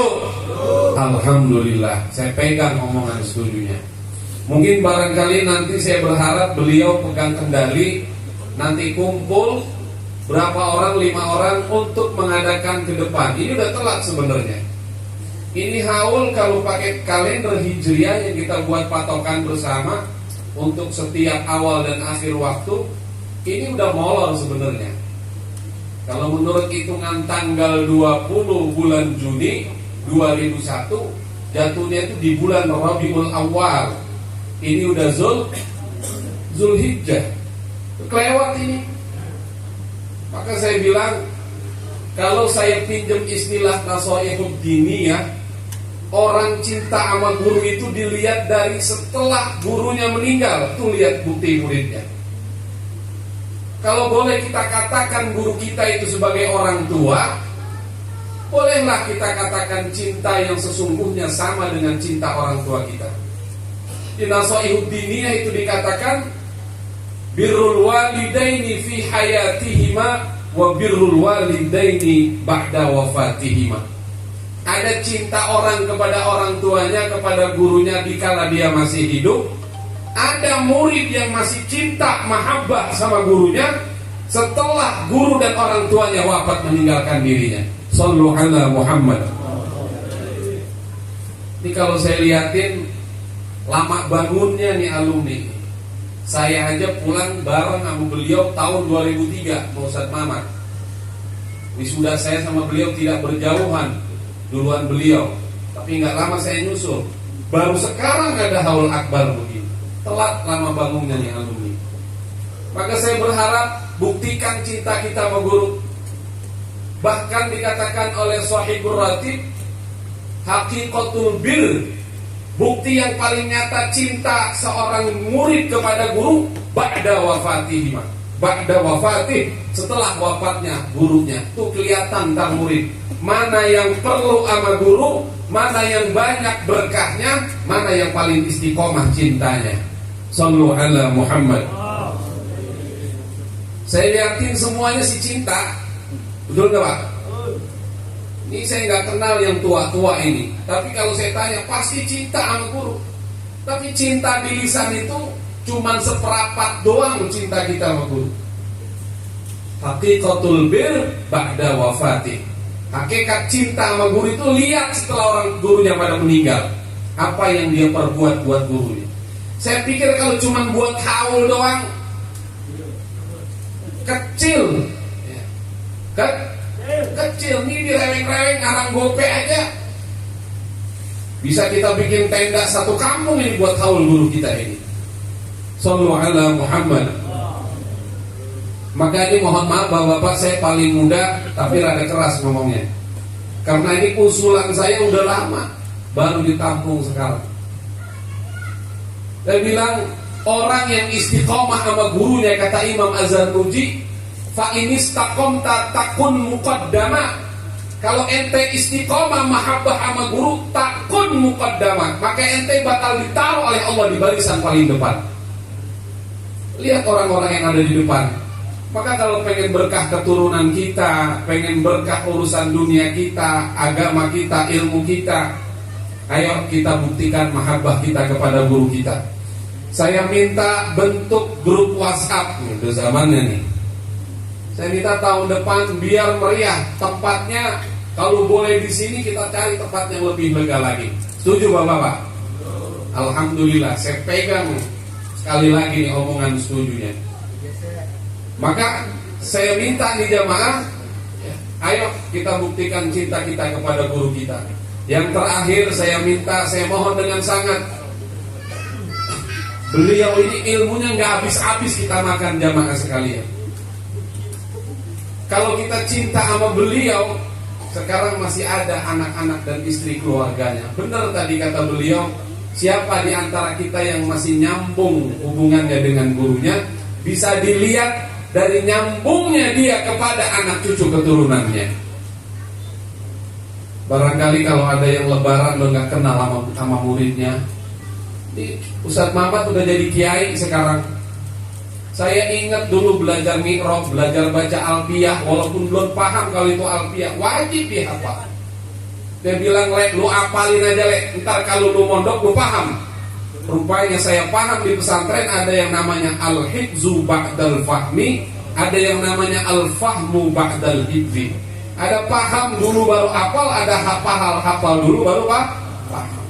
Alhamdulillah, saya pegang omongan setujunya. Mungkin barangkali nanti saya berharap beliau pegang kendali. Nanti kumpul berapa orang, 5 orang untuk mengadakan ke depan. Ini udah telat sebenarnya. Ini haul kalau pakai kalender hijriah yang kita buat patokan bersama untuk setiap awal dan akhir waktu, ini udah molor sebenarnya. Kalau menurut hitungan tanggal 20 bulan Juni 2001, jatuhnya itu di bulan Rabiul Awal. Ini udah Zulhijjah, kelewat ini. Maka saya bilang, kalau saya pinjam istilah nasoihud diniyah, orang cinta sama guru itu dilihat dari setelah gurunya meninggal. Tuh lihat bukti muridnya. Kalau boleh kita katakan guru kita itu sebagai orang tua, bolehlah kita katakan cinta yang sesungguhnya sama dengan cinta orang tua kita. Di nasoihud diniyah itu dikatakan birrul walidaini fi hayatihima wa birrul walidaini ba'da wafatihima. Ada cinta orang kepada orang tuanya, kepada gurunya dikala dia masih hidup. Ada murid yang masih cinta mahabbah sama gurunya setelah guru dan orang tuanya wafat meninggalkan dirinya. Shallu ala Muhammad. Ini kalau saya lihatin lama bangunnya nih alumni. Saya aja pulang bareng sama beliau tahun 2003 sama Ustadz Mamat. Wisuda saya sama beliau tidak berjauhan, duluan beliau. Tapi nggak lama saya nyusul. Baru sekarang ada haul akbar begini. Telat lama bangunnya nih alumni. Maka saya berharap buktikan cinta kita sama guru. Bahkan dikatakan oleh Shahibur Ratib, haqiqatul bir, bukti yang paling nyata cinta seorang murid kepada guru ba'da wafatih, ba'da wafatih, setelah wafatnya gurunya. Itu kelihatan ntar murid mana yang perlu sama guru, mana yang banyak berkahnya, mana yang paling istiqomah cintanya. Shallu ala Muhammad. Saya lihatin semuanya si cinta. Betul gak Pak? Ini saya nggak kenal yang tua-tua ini. Tapi kalau saya tanya pasti cinta sama guru. Tapi cinta di lisan itu cuman seperapat doang cinta kita sama guru. Haqiqatul bir ba'da wafati. Hakikat cinta sama guru itu lihat setelah orang gurunya pada meninggal. Apa yang dia perbuat buat gurunya. Saya pikir kalau cuman buat haul doang kecil. Kecil nih direweng-reweng arang gope aja bisa kita bikin tenda satu kampung ini buat haul guru kita ini. Shallu ala Muhammad. Maka ini mohon maaf Bapak-bapak, saya paling muda tapi rada keras ngomongnya. Karena ini usulan saya udah lama, baru ditampung sekarang. Saya bilang orang yang istiqomah sama gurunya, kata Imam Az-Zarnuji, fa inistaqomta takun muqaddama. Kalau ente istiqomah mahabbah sama guru, takun muqaddama, maka ente bakal ditaruh oleh Allah di barisan paling depan. Lihat orang-orang yang ada di depan. Maka kalau pengen berkah keturunan kita, pengen berkah urusan dunia kita, agama kita, ilmu kita, ayo kita buktikan mahabbah kita kepada guru kita. Saya minta bentuk grup WhatsApp, itu zamannya nih. Saya minta tahun depan biar meriah tempatnya. Kalau boleh di sini kita cari tempat yang lebih lega lagi. Setuju Bapak-bapak? Alhamdulillah, saya pegang sekali lagi nih omongan setujunya. Maka saya minta nih jamaah, ayo kita buktikan cinta kita kepada guru kita. Yang terakhir saya minta, saya mohon dengan sangat, beliau ini ilmunya nggak habis-habis kita makan jamaah sekalian. Kalau kita cinta sama beliau, sekarang masih ada anak-anak dan istri keluarganya. Benar tadi kata beliau, siapa di antara kita yang masih nyambung hubungannya dengan gurunya, bisa dilihat dari nyambungnya dia kepada anak cucu keturunannya. Barangkali kalau ada yang lebaran lo nggak kenal sama muridnya. Ustadz Mamat udah jadi kiai sekarang. Saya ingat dulu belajar mi'raj, belajar baca alfiyah, walaupun belum paham kalau itu alfiyah, wajib dihafal. Dia bilang, "Lek, lu apalin aja, Lek, ntar kalau lu mondok lu paham." Rupanya saya paham di pesantren ada yang namanya al-hifzu ba'dal fahmi, ada yang namanya al-fahmu ba'dal hifzi. Ada paham dulu baru hafal, ada hafal dulu baru paham.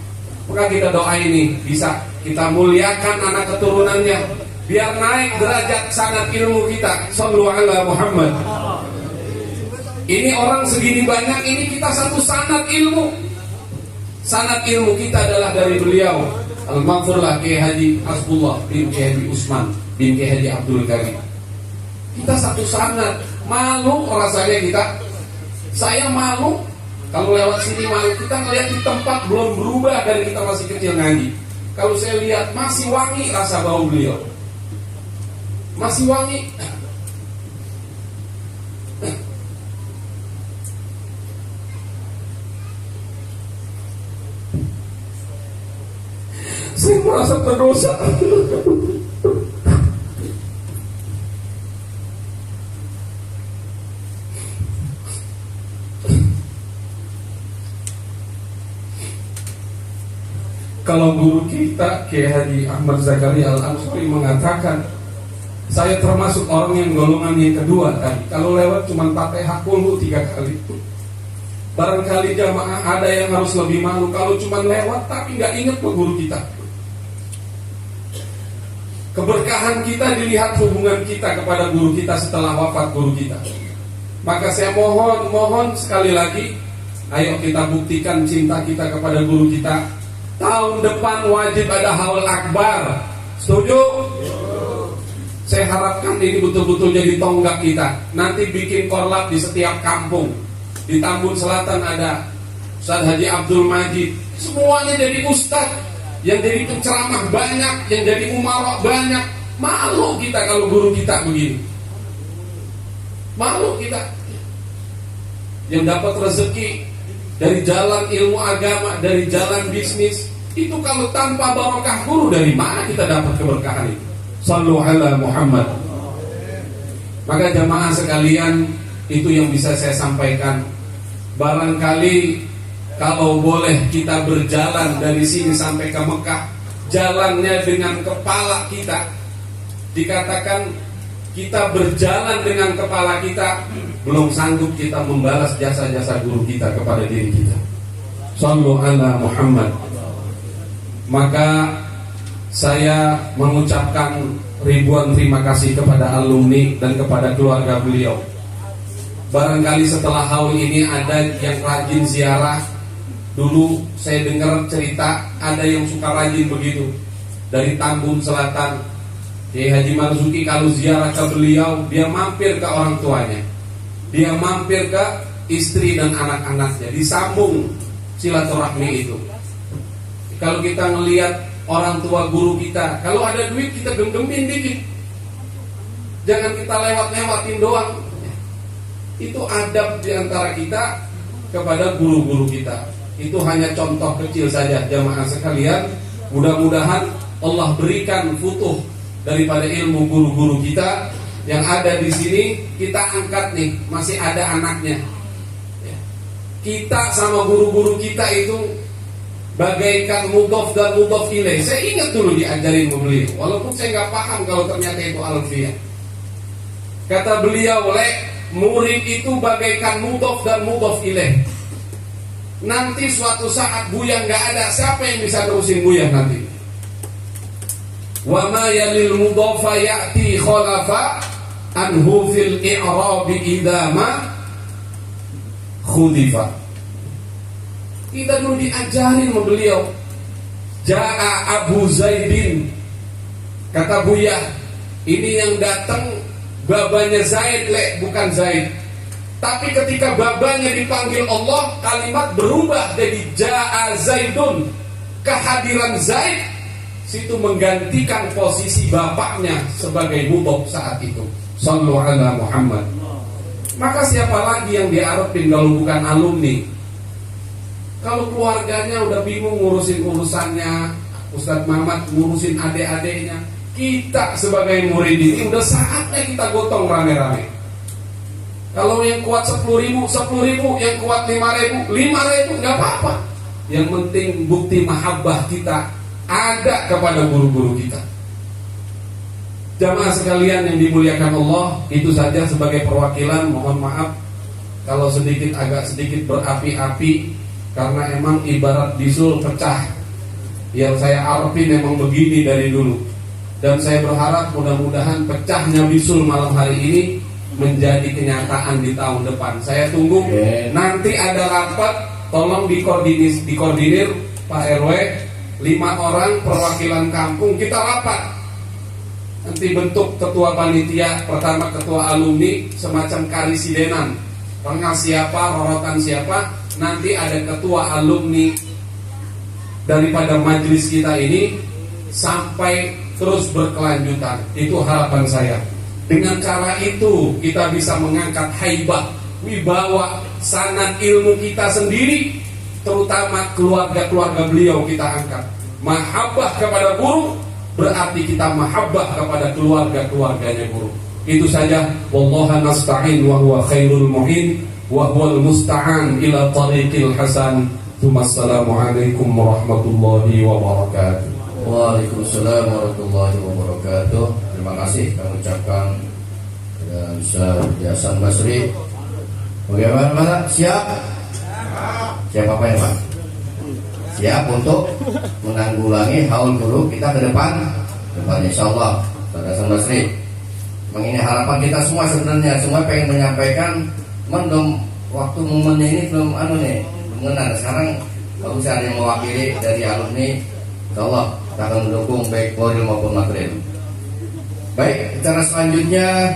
Maka kita doa ini bisa kita muliakan anak keturunannya, biar naik derajat sanad ilmu kita. Shallu ala Muhammad. Ini orang segini banyak, ini kita satu sanad ilmu. Sanad ilmu kita adalah dari beliau Al-Maghfurlah Kiai Haji Hasbullah bin Kiai Haji Usman bin Kiai Haji Abdul Karim. Kita satu sanad. Malu rasanya kita. Saya malu kalau lewat sini, malu. Kita ngeliat di tempat belum berubah dari kita masih kecil ngaji. Kalau saya lihat masih wangi rasa bau beliau, masih wangi. Saya merasa berdosa. Kalau guru kita Kiai Haji Ahmad Zakaria Al-Ansari mengatakan, saya termasuk orang yang golongan yang kedua tadi. Kalau lewat cuma Fatihah dulu 3 kali. Barangkali jamaah ada yang harus lebih malu kalau cuma lewat tapi nggak ingat ke guru kita. Keberkahan kita dilihat hubungan kita kepada guru kita setelah wafat guru kita. Maka saya mohon sekali lagi, ayo kita buktikan cinta kita kepada guru kita. Tahun depan wajib ada haul akbar. Setuju? Saya harapkan ini betul-betul jadi tonggak kita. Nanti bikin korlap di setiap kampung. Di Tambun Selatan ada Ustaz Haji Abdul Majid. Semuanya jadi ustaz, yang jadi penceramah banyak, yang jadi umarok banyak. Malu kita kalau guru kita begini. Malu kita. Yang dapat rezeki dari jalan ilmu agama, dari jalan bisnis, itu kalau tanpa barokah guru, dari mana kita dapat keberkahan itu? Sallu ala Muhammad. Maka jamaah sekalian, itu yang bisa saya sampaikan. Barangkali kalau boleh kita berjalan dari sini sampai ke Mekah, jalannya dengan kepala kita. Dikatakan kita berjalan dengan kepala kita, belum sanggup kita membalas jasa-jasa guru kita kepada diri kita. Sallu ala Muhammad. Maka saya mengucapkan ribuan terima kasih kepada alumni dan kepada keluarga beliau. Barangkali setelah haul ini ada yang rajin ziarah. Dulu saya dengar cerita ada yang suka rajin begitu. Dari Tambun Selatan, Kiai Haji Marzuki kalau ziarah ke beliau, dia mampir ke orang tuanya, dia mampir ke istri dan anak-anaknya, disambung silaturahmi itu. Kalau kita ngelihat orang tua guru kita, kalau ada duit kita genggamin dikit, jangan kita lewat-lewatin doang. Itu adab diantara kita kepada guru-guru kita. Itu hanya contoh kecil saja jamaah sekalian. Mudah-mudahan Allah berikan futuh daripada ilmu guru-guru kita yang ada di sini. Kita angkat nih, masih ada anaknya. Kita sama guru-guru kita itu bagaikan mudhof dan mudhof ilaih. Saya ingat dulu diajarin beliau, walaupun saya nggak paham kalau ternyata itu alfiah. Kata beliau, murid itu bagaikan mudhof dan mudhof ilaih. Nanti suatu saat Buya nggak ada, siapa yang bisa terusin Buya nanti? Wa ma yalil mudhofa ya'ti khalafa anhu fil i'rabi idama khudifa. Kita dulu diajarin sama beliau. Ja'a Abu Zaidin. Kata Buya, ini yang datang babanya Zaid, bukan Zaid. Tapi ketika babanya dipanggil Allah, kalimat berubah jadi Ja'a Zaidun. Kehadiran Zaid situ menggantikan posisi bapaknya sebagai mudhof saat itu. Sallu ala Muhammad. Maka siapa lagi yang diarepin kalau bukan alumni? Kalau keluarganya udah bingung ngurusin urusannya, Ustadz Mamat ngurusin adik-adiknya, kita sebagai murid ini udah saatnya kita gotong rame-rame. Kalau yang kuat 10.000, 10.000, yang kuat 5.000, 5.000, nggak apa-apa. Yang penting bukti mahabbah kita ada kepada guru-guru kita. Jamaah sekalian yang dimuliakan Allah, itu saja sebagai perwakilan. Mohon maaf kalau agak sedikit berapi-api, karena emang ibarat bisul pecah. Yang saya arepin emang begini dari dulu. Dan saya berharap mudah-mudahan pecahnya bisul malam hari ini menjadi kenyataan di tahun depan. Saya tunggu nanti ada rapat tolong dikoordinir Pak RW 5 orang perwakilan kampung, kita rapat. Nanti bentuk ketua panitia, pertama ketua alumni, semacam karisidenan. Tengah siapa, rorotan siapa, nanti ada ketua alumni daripada majelis kita ini sampai terus berkelanjutan. Itu harapan saya. Dengan cara itu kita bisa mengangkat haibah, wibawa, sanad ilmu kita sendiri, terutama keluarga-keluarga beliau kita angkat. Mahabbah kepada guru berarti kita mahabbah kepada keluarga-keluarganya guru. Itu saja. Wallaha nasta'in wa huwa khairul mu'in wa huwal musta'an ila tariqil hasan. Assalamualaikum warahmatullahi wabarakatuh. Waalaikumsalam warahmatullahi wabarakatuh. Terima kasih kami ucapkan kepada Ustaz Hasan Basri. Bagaimana Pak? Siap? Siap apa ya Pak? Siap untuk menanggulangi haul guru kita ke depan insyaallah. Ustaz Hasan Basri, memang ini harapan kita semua sebenarnya. Semua pengen menyampaikan, belum waktu momennya ini belum mengenal. Sekarang Pak Ustaz yang mewakili dari alumni, insyaallah kita akan mendukung baik Qoril maupun Magrib. Baik, acara selanjutnya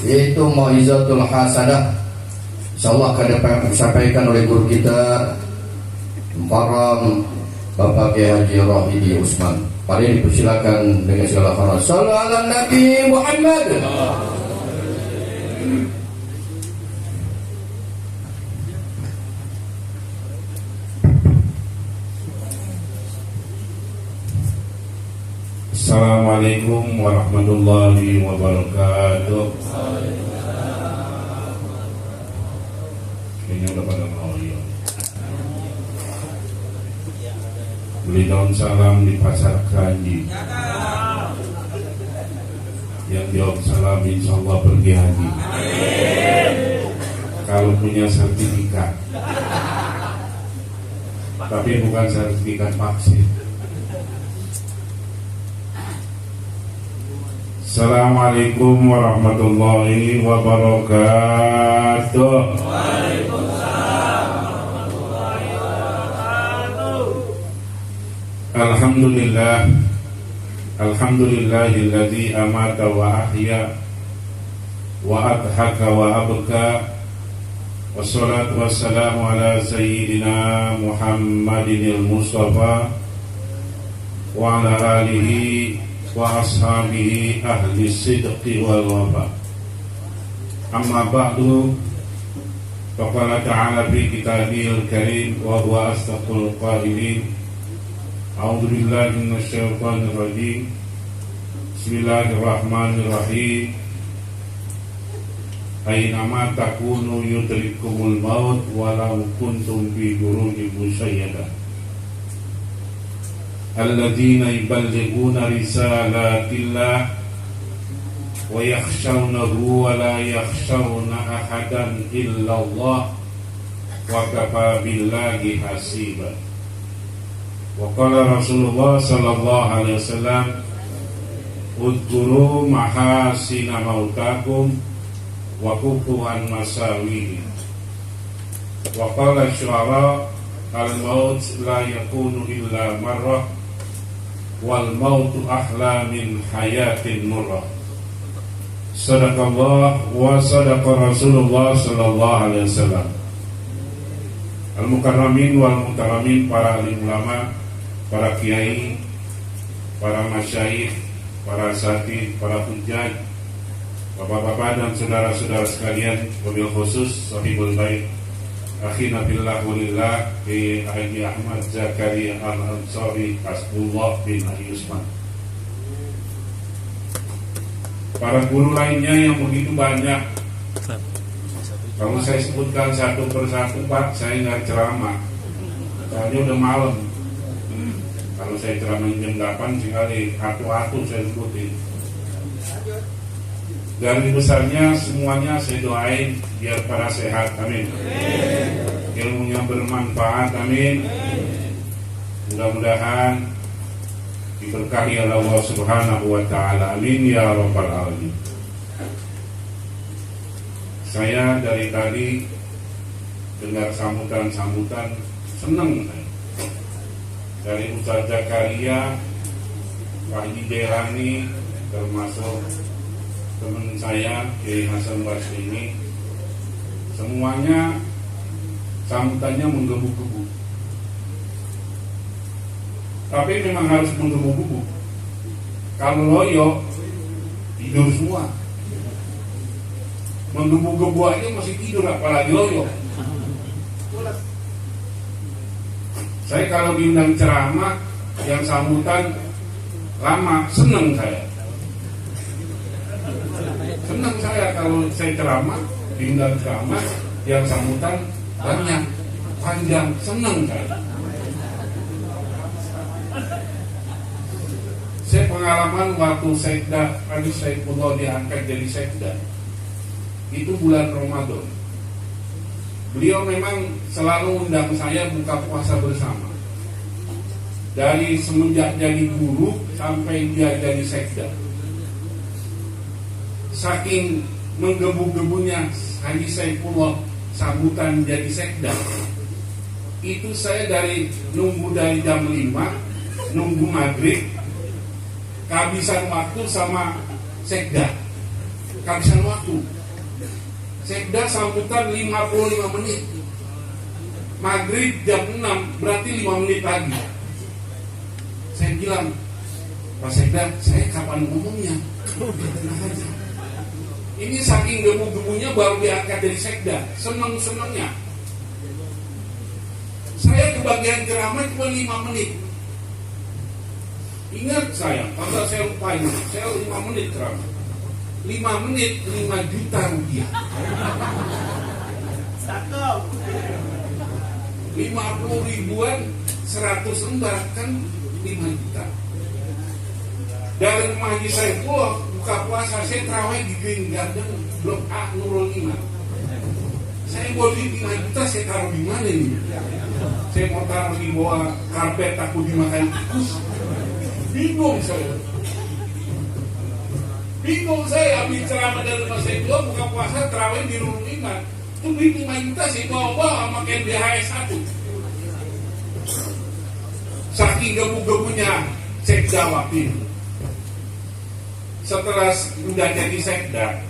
yaitu Mau'izatul Hasanah. Insyaallah akan disampaikan oleh guru kita Mukarram Bapak Kiai Haji Rohidi Usman. Mari dipersilakan dengan segala hormat. Shallallahu ala Nabi Muhammad. Assalamualaikum warahmatullahi wabarakatuh. Kayaknya udah pada mau ya. Beli daun salam di pasar Keranji. Yang jawab salam insya Allah pergi haji. Kalau punya sertifikat, tapi bukan sertifikat vaksin. Assalamualaikum warahmatullahi wabarakatuh. Alhamdulillah, alhamdulillahilladzi amata wa ahya wa adhaka wa abka, wassalatu wassalamu ala sayyidina Muhammadinil Mustafa wa ala alihi wa ashabihi ahli sidqi wal wafa. Amma ba'du, faqala ta'ala fi kitabihil karim wa huwa asdaqul qailin. A'udzu billahi minasy syaithanir rajim. Bismillahirrahmanirrahim. Aynama takunu yudrikumul maut walau kuntum fi burujin musyayyadah. Alladzina yuballighuna risalatillah wa yakhshawnahu wa la yakhshawna ahadan illallah wa kafa billahi hasiba. Wa qala Rasulullah sallallahu alaihi wasallam, udhkuru mahasina mautakum wa kufu an masawihi. Wa qala syu'ara, al-maut la yakunu illa marrah wal mautu ahla min hayatin murrah. Sadaqallah wa sadaqa Rasulullah sallallahu alaihi wasallam. Al-mukarramin wal mutaramin, para alim ulama, para kiai, para masyayikh, para asatidz, para hujjaj, bapak-bapak dan saudara-saudara sekalian, wabil khusus sahibul bait akhina billah walillah Ki Haji Ahmad Zakaria Al-Ansari Hasbullah bin Ali Usman. Para guru lainnya yang begitu banyak, kalau saya sebutkan satu persatu Pak, saya nggak ceramah, soalnya udah malam. Kalau saya ceramah jam 8 sekali atu-atu saya sebutin. Garis besarnya semuanya saya doain biar para sehat, amin. Ilmunya bermanfaat, amin. Mudah-mudahan diberkahi oleh Allah Subhanahu wa taala, amin ya rabbal alamin. Saya dari tadi dengar sambutan-sambutan, seneng saya. Dari Ustaz Zakaria, Pak Haji Jailani, termasuk teman saya Kiai Hasan Basri ini, semuanya sambutannya menggebu-gebu. Tapi memang harus menggebu-gebu. Kalau loyo, tidur semua. Menggebu-gebu aja masih tidur, apalagi loyo. Saya kalau diundang ceramah yang sambutan lama, senang saya. Senang saya kalau saya ceramah, diundang ceramah yang sambutan banyak, panjang, senang saya. Saya pengalaman waktu Sekda, Habib Saifullah diangkat jadi Sekda, itu bulan Ramadan. Beliau memang selalu undang saya buka puasa bersama. Dari semenjak jadi guru sampai dia jadi Sekda. Saking menggebu-gebunya Haji Saifullah sambutan jadi Sekda, itu saya nunggu dari jam 5, nunggu maghrib, kehabisan waktu sama Sekda. Kehabisan waktu. Sekda sambutan 55 menit. Maghrib jam 6, berarti 5 menit lagi. Saya bilang, Pak Sekda, saya kapan ngomongnya? Ini saking gebu-gebunya baru diangkat dari Sekda, seneng-senengnya. Saya kebagian ceramah cuma 5 menit. Ingat saya, kalau saya lupa ini, saya 5 menit ceramah. 5 menit 5 juta rupiah. 50 ribuan 100 lembar kan 5 juta. Dari rumah Haji Saifullah buka puasa saya terawih di Green Garden Blok A Nurul Iman. Saya mau duit 5 juta saya taruh di mana ini? Saya mau taruh di bawah karpet takut dimakan tikus. Bingung saya. Bingung saya, habis ceramah dari rumah saya dua, buka puasa, terawih di Nurul Iman. Itu duit 5 juta saya bawa sama kayak BHS 1. Saking gebu-gebunya Sekda waktu itu. Setelah udah jadi Sekda,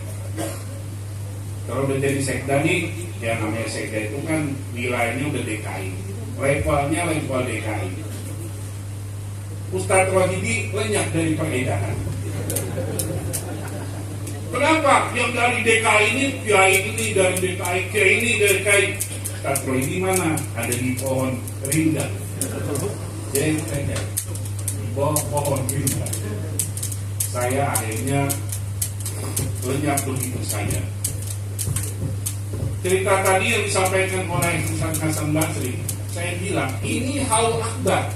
kalau udah jadi Sekda nih, ya namanya Sekda itu kan wilayahnya udah DKI, levelnya level DKI. Ustadz Wahyudi lenyap dari peredaran. Kenapa? Yang dari DKI ini, kiai ini dari DKI, kiai ini dari DKI. Ustadz Wahyudi mana? Ada di pohon rindang. Jadi di bawah pohon rindang. Saya akhirnya lenyap begitu saja. Cerita tadi yang disampaikan oleh Ustaz Hasan Basri, saya bilang ini haul akbar.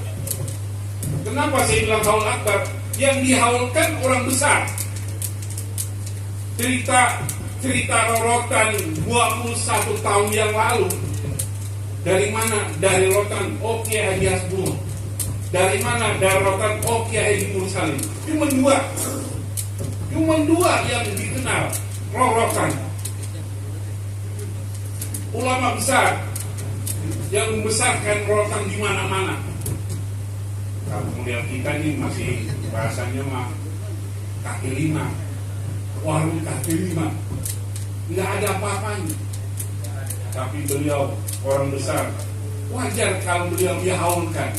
Kenapa saya bilang haul akbar? Yang dihaulkan orang besar. Cerita rorotan 21 tahun yang lalu. Dari mana? Dari rotan Oke Haji Hasbullah. Dari mana? Dari rotan Oke Haji Mursalin. Cuma dua yang dikenal rorotan. Ulama besar yang membesarkan rorotan di mana-mana. Kalau melihat kita ini masih bahasanya mah kaki lima, warung kaki lima, nggak ada apa-apanya. Tapi beliau orang besar, wajar kalau beliau dihaulkan.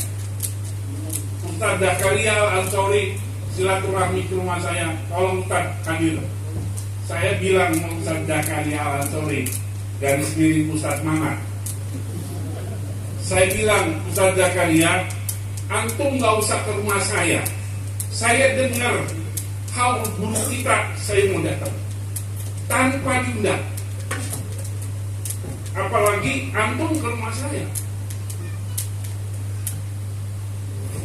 Ustaz Zakaria Al-Ansori silaturahmi ke rumah saya, tolong Ustaz hadir. Saya bilang Ustaz Zakaria Al-Ansori, garis miring Ustaz Mamat. Saya bilang Ustaz Zakaria, antum gak usah ke rumah saya. Saya dengar haul guru kita, saya mau datang tanpa diundang. Apalagi antum ke rumah saya.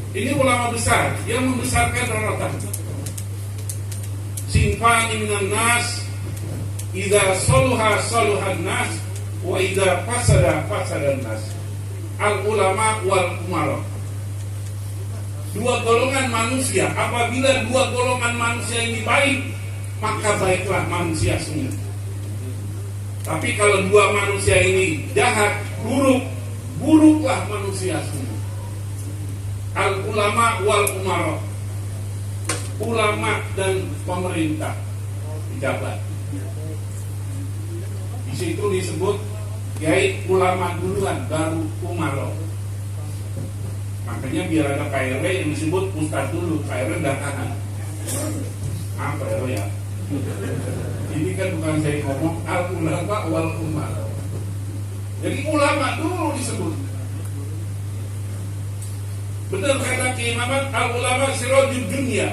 Ini ulama besar yang membesarkan rorotan. Sinfani minan nas, idza saluha saluhan nas, wa idza fasada fasadan nas. Al ulama wal umara. Dua golongan manusia. Apabila dua golongan manusia ini baik, maka baiklah manusia semua. Tapi kalau dua manusia ini jahat, buruk, buruklah manusia semua. Al ulama wal umara, ulama dan pemerintah, pejabat. Di situ disebut kiai ulama duluan, baru umara. Makanya biar ada KRW yang disebut ustadz dulu, KRW belakangan. Apa ya? Ini kan bukan saya ngomong, al ulama wal umara. Jadi ulama dulu disebut. Benar kata Kiai Muhammad, al ulama sirajul dunia.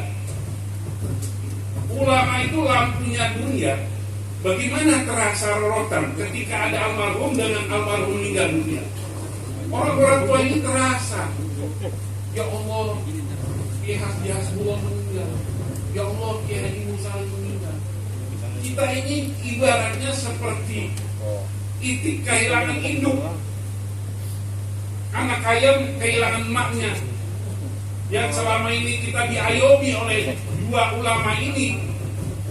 Ulama itu lampunya dunia. Bagaimana terasa rorotan ketika ada almarhum dengan almarhum meninggal dunia? Orang-orang tua ini terasa. Ya Allah, Kiai Hasbullah meninggal. Ya Allah, Kiai Haji Musa meninggal. Kita ini ibaratnya seperti itik kehilangan induk. Anak ayam kehilangan emaknya. Yang selama ini kita diayomi oleh dua ulama ini,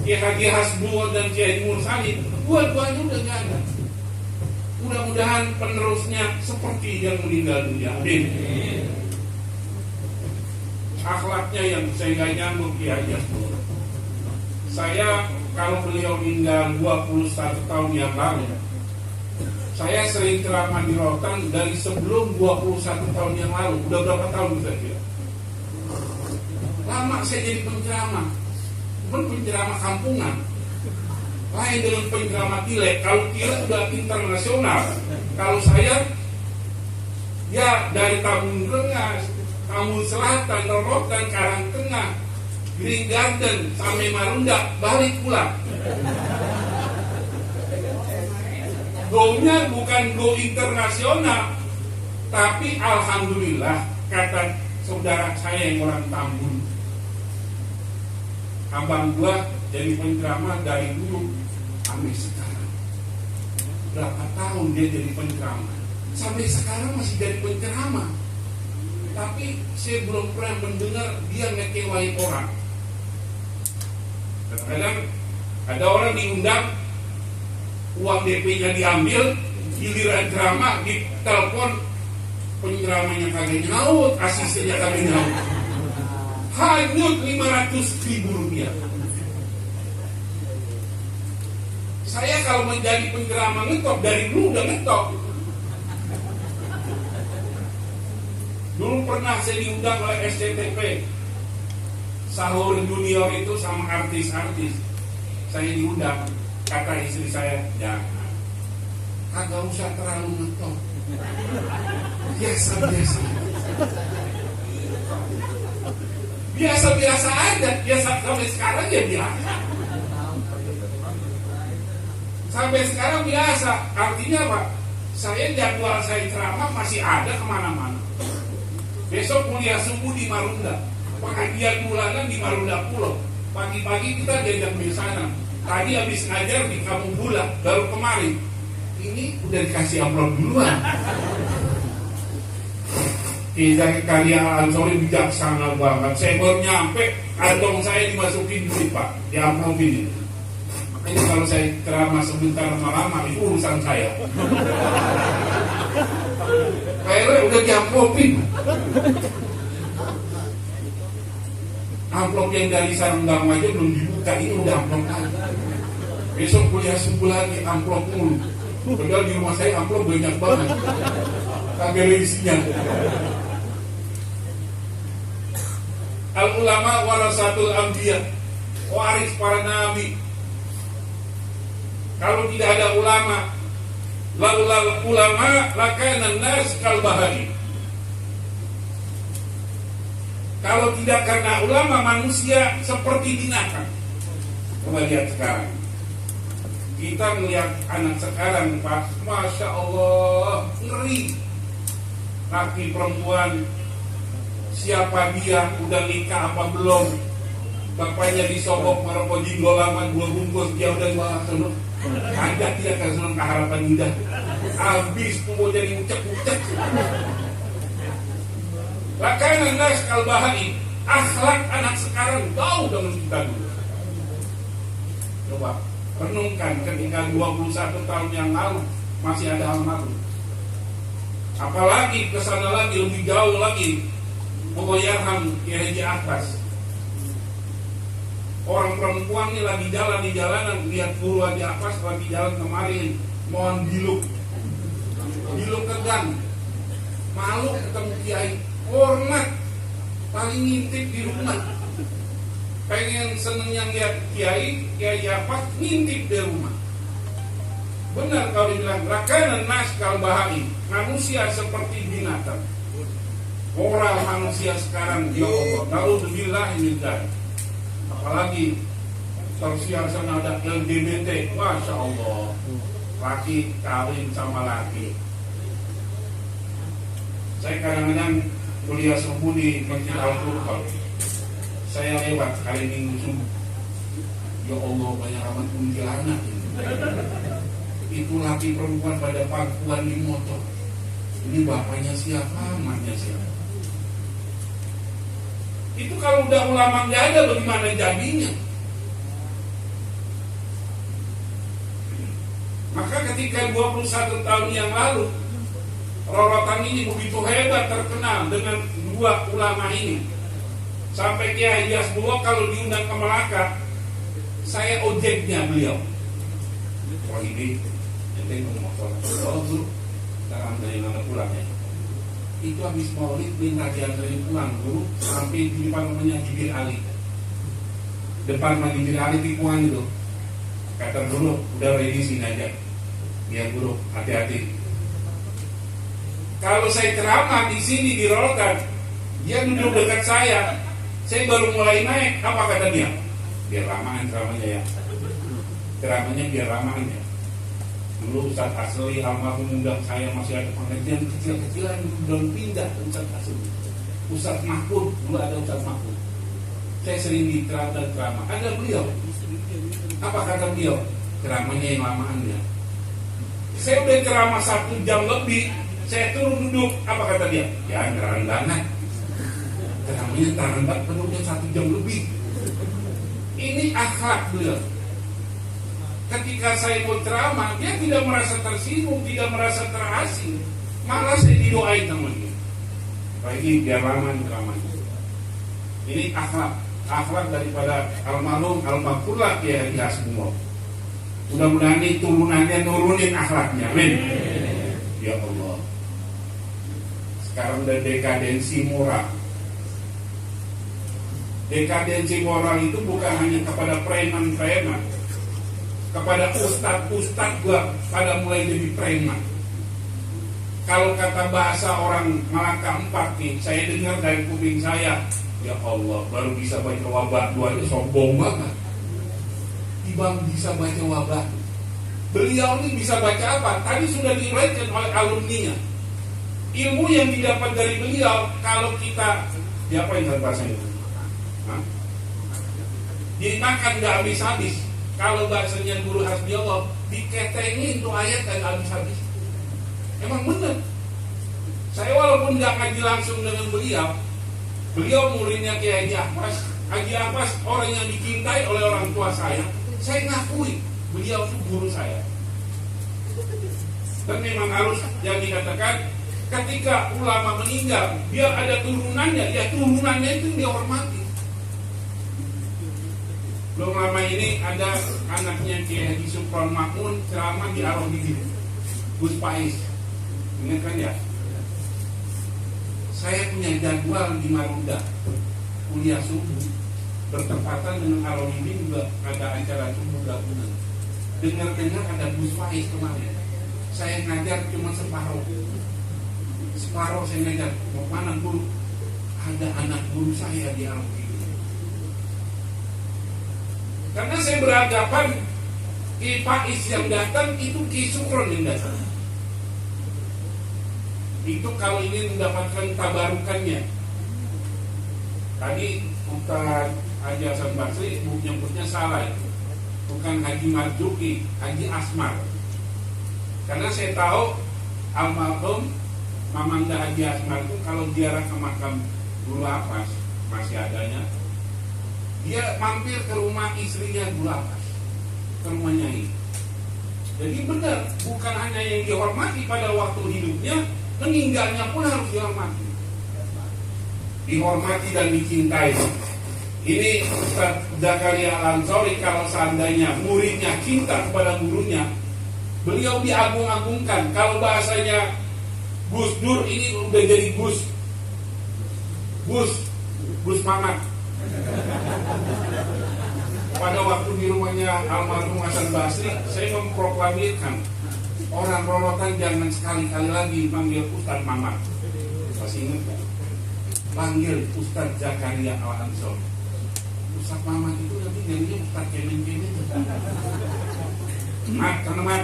Kiai Haji Hasbullah dan Kiai Haji Mursalin, dua-duanya udah gak ada. Mudah-mudahan penerusnya seperti yang meninggal dunia. Amin. Akhlaknya yang saya gak nyambung Kiai Haji Hasbullah. Saya kalau beliau meninggal 21 tahun yang lalu, saya sering ceramah di Rotan dari sebelum 21 tahun yang lalu. Udah berapa tahun saya kira? Lama saya jadi penceramah. Bukan penceramah kampungan. Lain dengan penceramah Tilek. Kalau Tilek sudah internasional. Kalau saya, ya dari Tambun Rengas, Tambun Selatan, Rotan, Karangtengah, Green Garden, sampai Marunda, balik pulang. Go-nya bukan go internasional, tapi alhamdulillah kata saudara saya yang orang Tambun, abang gua jadi penceramah dari dulu sampai sekarang. Berapa tahun dia jadi penceramah? Sampai sekarang masih jadi penceramah. Tapi saya belum pernah mendengar dia ngekewai orang. Kadang-kadang ada orang diundang, uang DP-nya diambil, giliran ceramah ditelepon, penceramahnya kagak nyaut, asistennya kagak nyaut. Hanyut 500.000 rupiah. Saya kalau menjadi penceramah ngetop, dari dulu udah ngetop. Dulu pernah saya diundang oleh SCTP, sahur junior itu sama artis-artis. Saya diundang, kata istri saya, jangan, kagak usah terlalu ngetop, biasa-biasa. Biasa-biasa aja, biasa sampai sekarang ya biasa. Sampai sekarang biasa, artinya apa? Saya jadwal saya ceramah masih ada kemana-mana. Besok kuliah subuh di Marunda, pengajian bulanan di Marunda Pulau. Pagi-pagi kita diajak di sana. Tadi habis ngajar di Kampung Bulak, baru kemarin. Ini udah dikasih amplop duluan. Kita karya Ansori bijaksana banget. Saya baru nyampe, kantong saya dimasukin di Pak, di amplop ini. Makanya kalau saya ceramah sebentar lama-lama, itu urusan saya. Kayaknya udah diamplopin. Amplop yang dari sarang aja belum dibuka, ini udah amplop lagi. Besok kuliah subuh lagi, amplop mulu. Padahal di rumah saya amplop banyak banget. Kagak ada isinya. Al ulama warasatul anbiya, waris para nabi. Kalau tidak ada ulama, laulal ulama lakana nas kal bahari. Kalau tidak karena ulama, manusia seperti binatang. Coba lihat sekarang. Kita melihat anak sekarang, Pak, Masya Allah, ngeri. Laki perempuan, siapa dia, udah nikah apa belum? Bapaknya disogok merokok jinggolaman 2 bungkus, dia udah sono. Ajak dia ke sono ke Harapan Indah. Habis mau jadi ucek-ucek. Lakana nas kal bahari. Akhlak anak sekarang jauh dengan kita dulu. Coba renungkan ketika 21 tahun yang lalu masih ada almarhum. Apalagi kesana lagi, lebih jauh lagi, Allahyarham Kiai Haji Akbas. Orang perempuan ini lagi jalan di jalanan, lihat guru Haji Akbas lagi jalan kemarin, mohon diluk ke gang, malu ketemu Kiai, hormat, paling ngintip di rumah. Pengen senengnya lihat Kiai Akbas ngintip di rumah. Benar kalau dibilang rakanan nas kal bahai, manusia seperti binatang. Moral manusia sekarang, ya Allah, naudzubillah min dzalik. Apalagi sosial sana ada LGBT, masya Allah, laki kawin sama laki. Saya kadang-kadang kuliah subuh di Masjid Al-Furqan. Saya lewat hari Minggu subuh. Ya Allah, banyak amat kuntilanak. Itu laki perempuan pada pangkuan di motor. Ini bapaknya siapa, mamanya siapa? Itu kalau udah ulama nggak ada, bagaimana jadinya? Maka ketika 21 tahun yang lalu rorotan ini begitu hebat terkenal dengan dua ulama ini, sampai Kiai Haji Hasbullah kalau diundang ke Melaka, saya ojeknya beliau. Wah ini ente ngomong soal dulu, dalam dari mana pulang ya? Itu habis maulid minta diantarin pulang dulu sampai di depan rumahnya Bibir Ali. Depan rumah Bibir Ali tikungan itu. Kata dulu udah ready sini aja. Biar dulu hati-hati. Kalau saya ceramah di sini di Rorotan, dia duduk dekat saya baru mulai naik. Apa kata dia? Biar lamaan ceramahnya ya. Ceramahnya biar lamaan ya. Dulu Ustaz Asli almarhum undang saya, masih ada pengajian kecil-kecilan belum pindah ke Ustaz Asli. Ustaz Mahfud, dulu ada Ustaz Mahfud. Saya sering di ceramah. Ada beliau. Apa kata beliau? Ceramahnya yang lamaan ya. Saya udah ceramah 1 jam lebih, saya turun duduk. Apa kata dia? Ya ngeran banget. Ceramahnya tahan banget, penuhnya 1 jam lebih. Ini akhlak beliau. Ketika saya mau ceramah, dia tidak merasa tersinggung, tidak merasa terasing, malah saya didoain sama dia. Baik, biar lama ceramahnya. Ini akhlak daripada almarhum al-maghfurlah Kiai Haji Hasbullah. Mudah-mudahan ini turunannya nurunin akhlaknya, amin. Ya Allah. Sekarang udah dekadensi moral. Dekadensi moral itu bukan hanya kepada preman-preman, kepada ustadz gua pada mulai jadi preman. Kalau kata bahasa orang Malaka 4 nih, saya dengar dari kuping saya, ya Allah, baru bisa baca wabah 2 itu sombong banget. Ibang bisa baca wabah. Beliau ini bisa baca apa? Tadi sudah diuraikan oleh alumninya. Ilmu yang didapat dari beliau, kalau kita, apa yang bahasa itu? Dimakan gak habis-habis. Kalau bahasanya guru Hasbiyallah, diketengin tuh ayat dan habis-habis. Emang benar. Saya walaupun gak ngaji langsung dengan beliau muridnya Kiai Haji Akbas. Haji Akbas orang yang dicintai oleh orang tua saya ngakui beliau itu guru saya. Dan memang harus yang dikatakan, ketika ulama meninggal, biar ada turunannya, ya turunannya itu dihormati. Belum lama ini ada anaknya Kiai Haji Supron Makmun ceramah di Ar-Raufidin, Gus Pais. Ingat kan ya? Saya punya jadwal di Marunda, kuliah subuh, bertepatan dengan Ar-Raufidin juga ada acara subuh gabungan. Dengar-dengar ada Gus Pais kemarin. Saya ngajar cuma separuh saya ngajar. Mau mana guru? Ada anak guru saya di Ar-Raufidin. Karena saya beranggapan Ki Faiz yang datang itu Ki Sukron yang datang. Itu kalau ingin mendapatkan tabarukannya. Tadi bukan Haji Hasan Basri, nyebutnya salah itu. Bukan Haji Marzuki, Haji Asmar. Karena saya tahu almarhum Mamanda Haji Asmar itu kalau ziarah ke makam Guru Apas, masih adanya, dia mampir ke rumah istrinya Guru Apas. ke rumah Nyai. Jadi benar, bukan hanya yang dihormati pada waktu hidupnya, meninggalnya pun harus dihormati. Dihormati dan dicintai. Ini Ustaz Zakaria Al-Ansori, kalau seandainya muridnya cinta kepada gurunya, beliau diagung-agungkan. Kalau bahasanya Gus Dur, ini udah jadi Gus Mamat. Pada waktu di rumahnya almarhum Hasan Basri, saya memproklamirkan orang Rorotan jangan sekali-kali lagi panggil Ustaz Mamat. Masih ingat kan? Panggil Ustaz Zakaria Al-Ansori. Ustaz Mamat itu nanti jadinya Ustaz Kemen-Kemen. Karena Mat,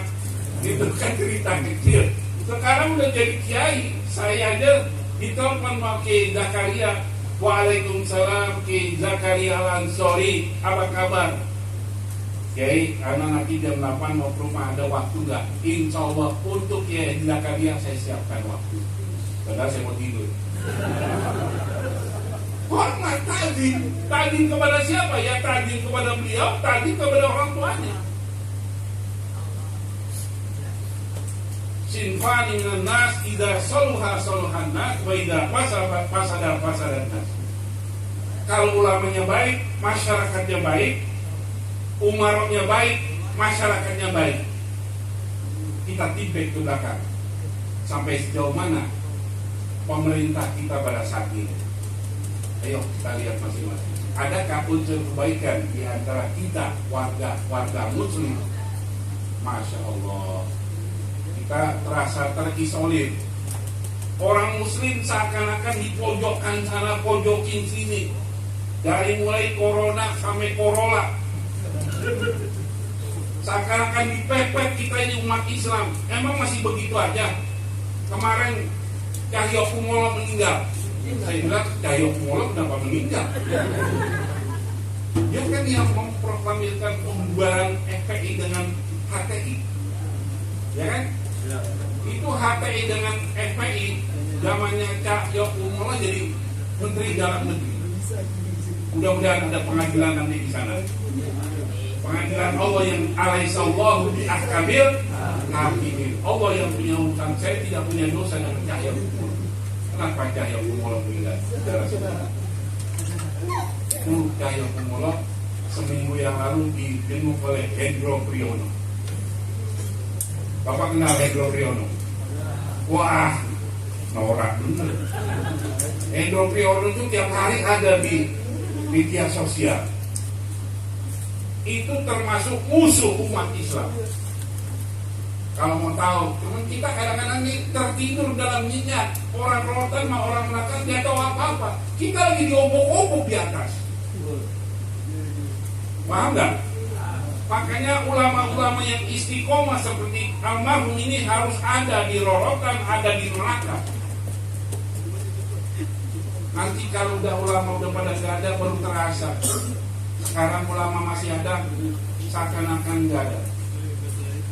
itu kan cerita kecil. Sekarang udah jadi kiai. Saya aja ditelepon sama Kiai Zakaria. Waalaikumsalam Kiai Zakaria Al-Ansori, apa kabar? Kiai, karena nanti jam 8 mau ke rumah, ada waktu nggak? Insya Allah untuk Kiai Zakaria saya siapkan waktu. Padahal saya mau tidur. Hormat tadin kepada siapa? Ya tadin kepada beliau, tadin kepada orang tuanya. Sinfani minan nas idza saluha saluhan nas wa idza fasada fasadan nas. Kalau ulamanya baik, masyarakatnya baik. Umaroknya baik, masyarakatnya baik. Kita tibek ke belakang. Sampai sejauh mana pemerintah kita pada saat ini? Ayo kita lihat masing-masing. Adakah unsur kebaikan di antara kita warga muslim? Masya Allah, kita terasa terisolir. Orang muslim seakan-akan dipojokkan sana, pojokin sini. Dari mulai corona sampai Corolla, seakan-akan dipepet kita ini umat Islam. Emang masih begitu aja? Kemarin Cahyokumolo meninggal. Saya bilang Cahyokumolo kenapa meninggal? Dia kan yang memproklamirkan pembubaran FPI dengan HTI, ya kan? Itu HTI dengan FPI zamannya Cahyokumolo jadi Menteri Dalam Negeri. Mudah-mudahan ada pengadilan nanti di sana. Pengadilan Allah yang alaihissallahu bi ahkamil hakimin. Allah yang punya urusan, saya tidak punya dosa dengan Cahyokumolo. Kenapa Cahyokumolo meninggal? Itu Cahyokumolo seminggu yang lalu dijenguk oleh Hendro Priyono. Bapak kenal Hendro Priyono? Wah, norak bener. Hendro Priyono itu tiap hari ada di media sosial. Itu termasuk musuh umat Islam. Kalau mau tahu, teman kita kadang-kadang ini tertidur dalam minyak. Orang rotan sama orang nakal dia tahu apa-apa. Kita lagi diobok-obok di atas. Paham nggak? Makanya ulama-ulama yang istiqomah seperti almarhum ini harus ada di rorotan, ada di neraka. Nanti kalau udah ulama udah pada gak ada baru terasa. Sekarang ulama masih ada, seakan-akan gak ada.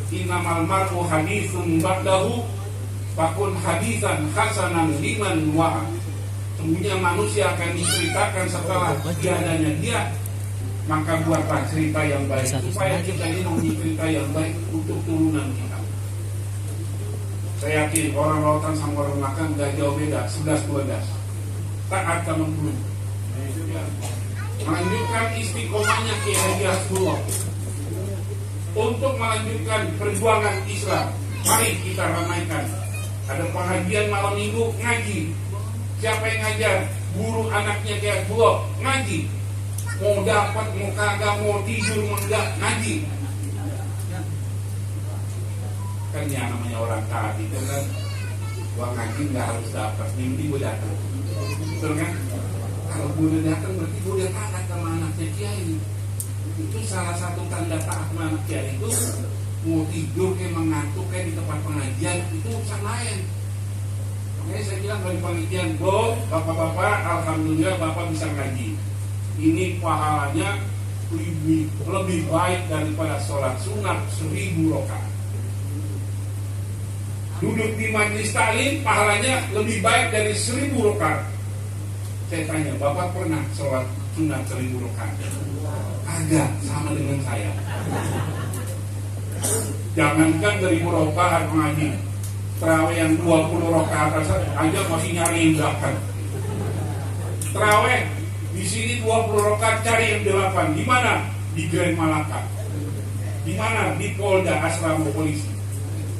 Innamal mar'u hadithun ba'dahu fakun hadithan hasanan liman wa'a. Sungguhnya manusia akan diceritakan setelah tiadanya dia. Maka buatlah cerita yang baik supaya kita ini mempunyai cerita yang baik untuk turunan kita. Saya yakin orang lautan sama orang makan gak jauh beda, 11-12. Taat sama guru, ya. Melanjutkan istiqomahnya Kiai Haji Hasbullah untuk melanjutkan perjuangan Islam. Mari kita ramaikan. Ada pengajian malam minggu, ngaji. Siapa yang ngajar? Guru anaknya Kiai Hasbullah ngaji. Mau dapat, mau kagak, mau tidur, mau enggak, ngaji. Kan yang namanya orang taat itu kan, gua ngaji nggak harus dapat, mimpi gua datang. Betul kan? Kalau gue udah datang berarti gue udah taat sama anaknya Kiai. Itu salah satu tanda taat sama anak Kiai itu. Mau tidur kayak mengantuk kayak di tempat pengajian, itu urusan lain. Makanya saya bilang kalau di pengajian, bro, bapak-bapak, alhamdulillah bapak bisa ngaji. Ini pahalanya lebih baik daripada sholat sunat 1000 rakaat. Duduk di majelis taklim pahalanya lebih baik dari 1000 rakaat. Saya tanya, bapak pernah sholat sunat 1000 rakaat? Agak sama dengan saya. Jangankan 1000 rakaat ngaji, terawih yang 20 rakaat aja masih nyari belakang. Terawih di sini 20 rakaat cari yang 8. Di mana? Di Grand Malaka. Di mana? Di Polda asrama polisi.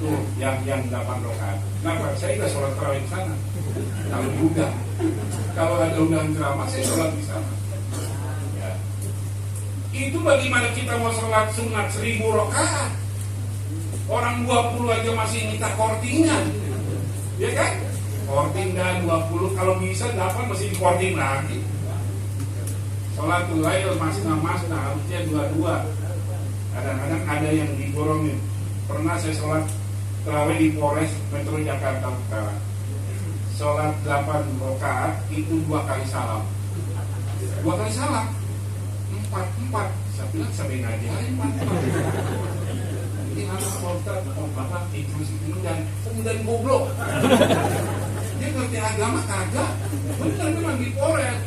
Tuh yang 8 rakaat. Kenapa? Saya nggak sholat terawih di sana. Kalau juga, kalau ada undangan ceramah, saya sholat di sana. Ya. Itu bagaimana kita mau sholat sunat 1000 rakaat? Orang 20 aja masih minta kortingan, ya kan? Korting dan 20, kalau bisa 8 masih dikorting lagi. Sholatul lail masih harusnya 22. Kadang-kadang ada yang diborongin. Pernah saya sholat terawih di Polres Metro Jakarta Utara. Sholat 8 rakaat itu 2 kali salam. 2 kali salam. 4. Saya bilang sampai ngaji aja 4. Ini anak Ustaz, bapak itu dan kemudian goblok. Dia ngerti agama kagak. Bener memang di Polres.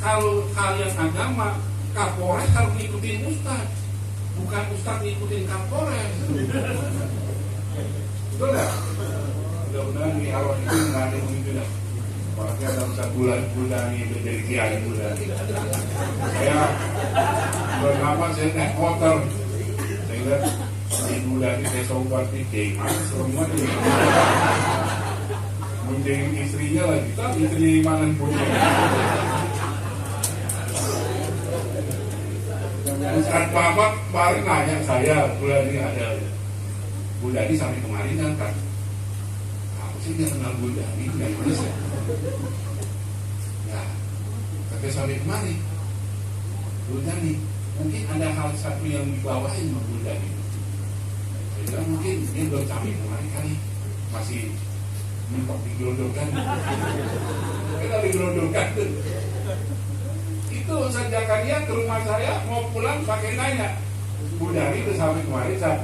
Kalau kalian agama, Kapolres harus ngikutin Ustaz, bukan Ustaz ngikutin Kapolres. Betul nggak? Mudah-mudahan di awal itu nggak ada begitu dah. Makanya dalam 1 bulan ini menjadi kiai muda. Saya bernama saya naik motor. Saya lihat di bulan ini saya sobat pikir, semua ini. Mungkin istrinya lagi, tapi istri mana punya. Ustaz Bapak kemarin nanya saya, bulan ini ada Budani sampai kemarin kan? Aku sih nggak kenal Budani, dari mana sih? Ya, tapi sampai kemarin Budani, mungkin ada hal satu yang dibawain sama Budani. Saya bilang mungkin dia belum sampai kemarin kali, masih mentok digelodorkan. Kita digelodorkan tuh. Itu Ustaz Zakaria ke rumah saya mau pulang pakai nanya, Budani udah sampai kemarin Ustaz.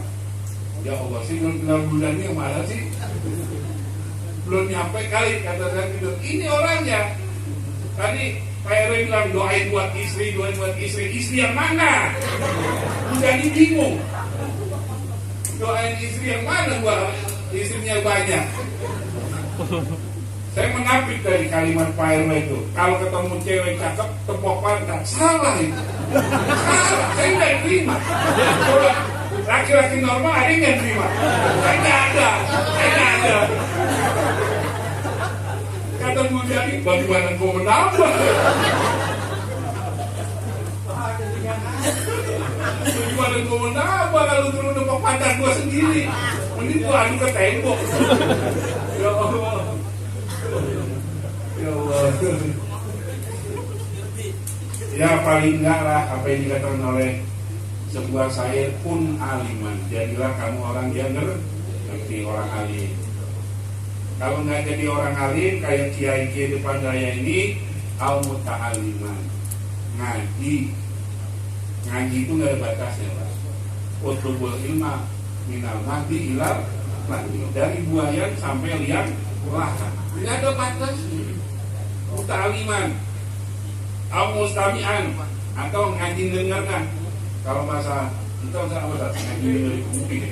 Ya Allah sih belum kenal Budani yang mana sih? Belum nyampe kali kata saya gitu. Ini orangnya. Tadi Pak RW bilang doain buat istri. Istri yang mana? Budani bingung. Doain istri yang mana buat istrinya banyak. Saya menapik dari kalimat Pak RW itu. Kalau ketemu cewek cakep, tepuk pantat. Salah itu. Salah. Saya nggak terima. Coba laki-laki normal ada yang nggak terima. Saya nggak ada. Kata Bu Jadi, bagaimana gue menambah? Bagaimana gue menambah kalau turun tepuk pantat gue sendiri? Mending gue adu ke tembok. Ya Allah. Ya Allah. Ya paling enggak lah apa yang dikatakan oleh sebuah syair pun aliman. Jadilah kamu orang yang ngerti orang alim. Kalau nggak jadi orang alim kayak kiai depan saya ini, al muta'aliman. Ngaji itu nggak ada batasnya Pak. Utlubul ilma minal mahdi ilal mahdi, dari buayan sampai liang lahan. Nggak ada batasnya. Muta'aliman, al mustami'an, atau ngaji dengarkan. Kalau bahasa itu apa? Ngaji nguping,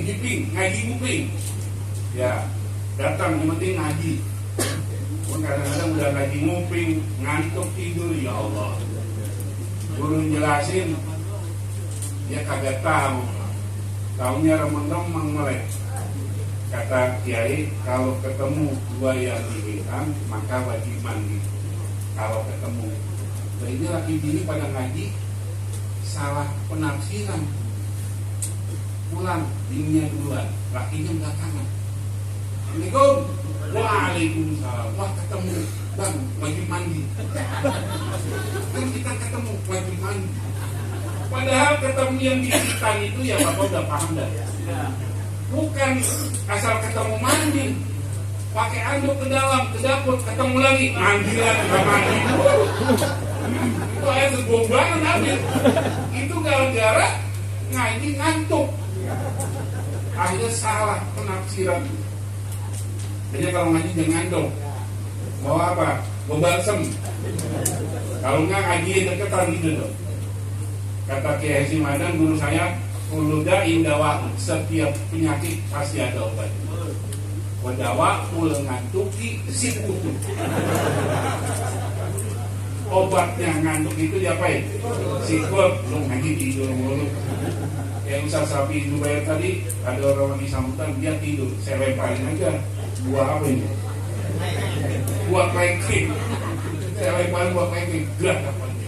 jiping, ngaji nguping. Ya, datang yang penting ngaji. Kadang-kadang udah ngaji nguping, ngantuk tidur, ya Allah. Guru jelasin, dia kagak tahu. Taunya remeng-remeng melek. Kata Kiai, kalau ketemu dua yang dihitam, maka wajib mandi. Kalau ketemu, nah ini laki bini pada ngaji, salah penafsiran. Pulang, bininya duluan, lakinya belakangan. Assalamualaikum. Waalaikumsalam. Wah ketemu, bang, wajib mandi. Kan kita ketemu wajib mandi. Padahal ketemu yang dihitam itu ya Bapak udah paham dah. Bukan asal ketemu mandi, pakai anduk ke dalam, ke dapur, ketemu lagi, mandi lagi, nggak mandi. Itu ayat segombangan habis. Itu gara-gara ngaji ngantuk. Akhirnya salah penafsiran. Jadi kalau ngaji jangan dong. Mau apa? Mau balsem. Kalau nggak ngaji deketan gitu dong. Kata Kiai Haji Madan guru saya, kullu da'in dawa'un, setiap penyakit pasti ada obatnya. Wadawa mul ngantuki si kutu. Obatnya ngantuk itu diapain? Sikut, lu ngaji tidur mulu. Yang Ustaz Sapi Zubair tadi, ada orang di sambutan, dia tidur. Saya lemparin aja. Buah apa ini? Buah klengkring. Saya lemparin buah klengkring. Gerak apa ini?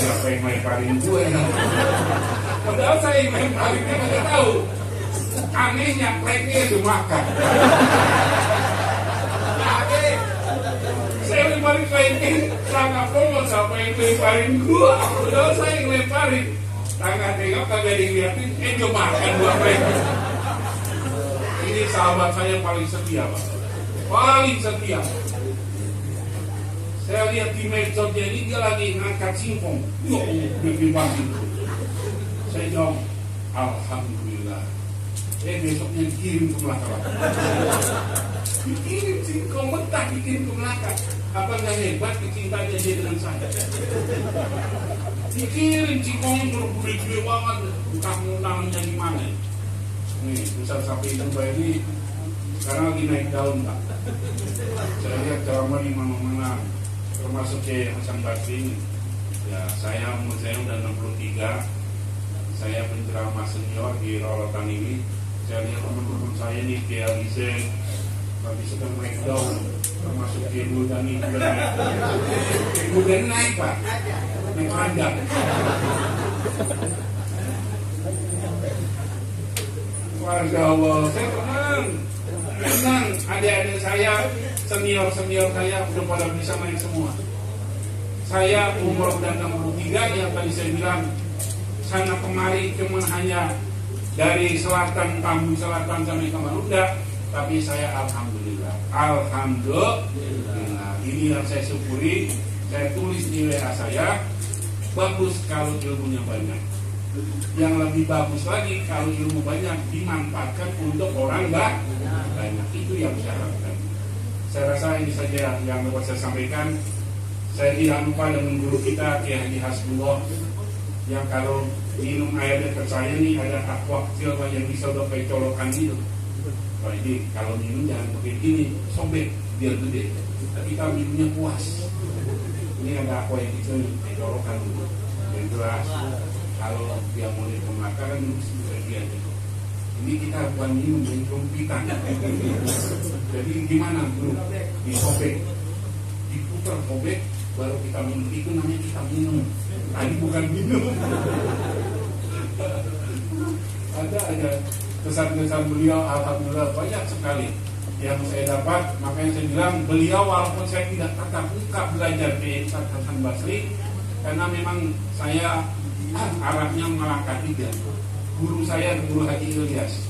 Siapa yang lemparin gue? Padahal saya yang lemparin, dia nggak tahu. Anehnya klengkring itu makan. Saya lemparin klengkring, sangat polos siapa yang lemparin gue? Padahal saya yang lemparin. Tangga tengok kagak dilihatin, dia makan buah klengkring. Ini sahabat saya paling setia, Pak. Paling setia. Saya lihat di medsosnya ini dia lagi ngangkat singkong. Bikin pagi. Saya jawab, alhamdulillah. Besoknya dikirim ke Melaka. Dikirim singkong mentah, dikirim ke Melaka. Apa nggak hebat kecintanya dia dengan saya? Dikirim singkongnya gede-gede banget. Entah nanamnya di mana. Nih, Ustaz Sapi Zubair ini sekarang lagi naik daun, Pak. Saya lihat ceramah di mana-mana, termasuk Kiai Hasan Basri ini. Ya, umur saya udah 63. Saya penceramah senior di Rorotan ini. Saya lihat teman-teman saya nih, Kiai Alizeng lagi sedang naik daun, termasuk Kiai Mudani juga naik. Kiai Mudani naik, Pak. Naik ranjang. Warga awal, saya tenang, adik-adik saya, senior saya udah pada bisa naik semua. Saya umur udah 63, yang tadi saya bilang sana kemari cuma hanya dari selatan, Tambun Selatan sampai ke Marunda, tapi saya alhamdulillah, ini yang saya syukuri. Saya tulis di WA saya, bagus kalau ilmunya banyak. Yang lebih bagus lagi kalau ilmu banyak dimanfaatkan untuk orang banyak. Itu yang saya harapkan. Saya rasa ini saja yang dapat saya sampaikan. Saya tidak lupa dengan guru kita Kiai Haji Hasbullah, yang kalau minum air dekat saya ini ada aqua kecil yang bisa udah kayak colokan gitu. Wah, ini kalau minum jangan pakai gini, sobek biar gede. Tapi kita minumnya puas. Ini ada aqua yang kecil kayak colokan gitu. Yang jelas. Kalau dia mulai pemaka kan bagian itu. Ini kita bukan minum, ini rumpitan. Jadi gimana bro? Disobek, diputar sobek, baru kita minum. Itu namanya kita minum. Tadi bukan minum. Ada kesan-kesan beliau, alhamdulillah banyak sekali yang saya dapat. Makanya saya bilang beliau walaupun saya tidak tatap muka belajar di Ustaz Hasan Basri, karena memang saya Arabnya melangkah 3. Guru saya Guru Haji Ilyas.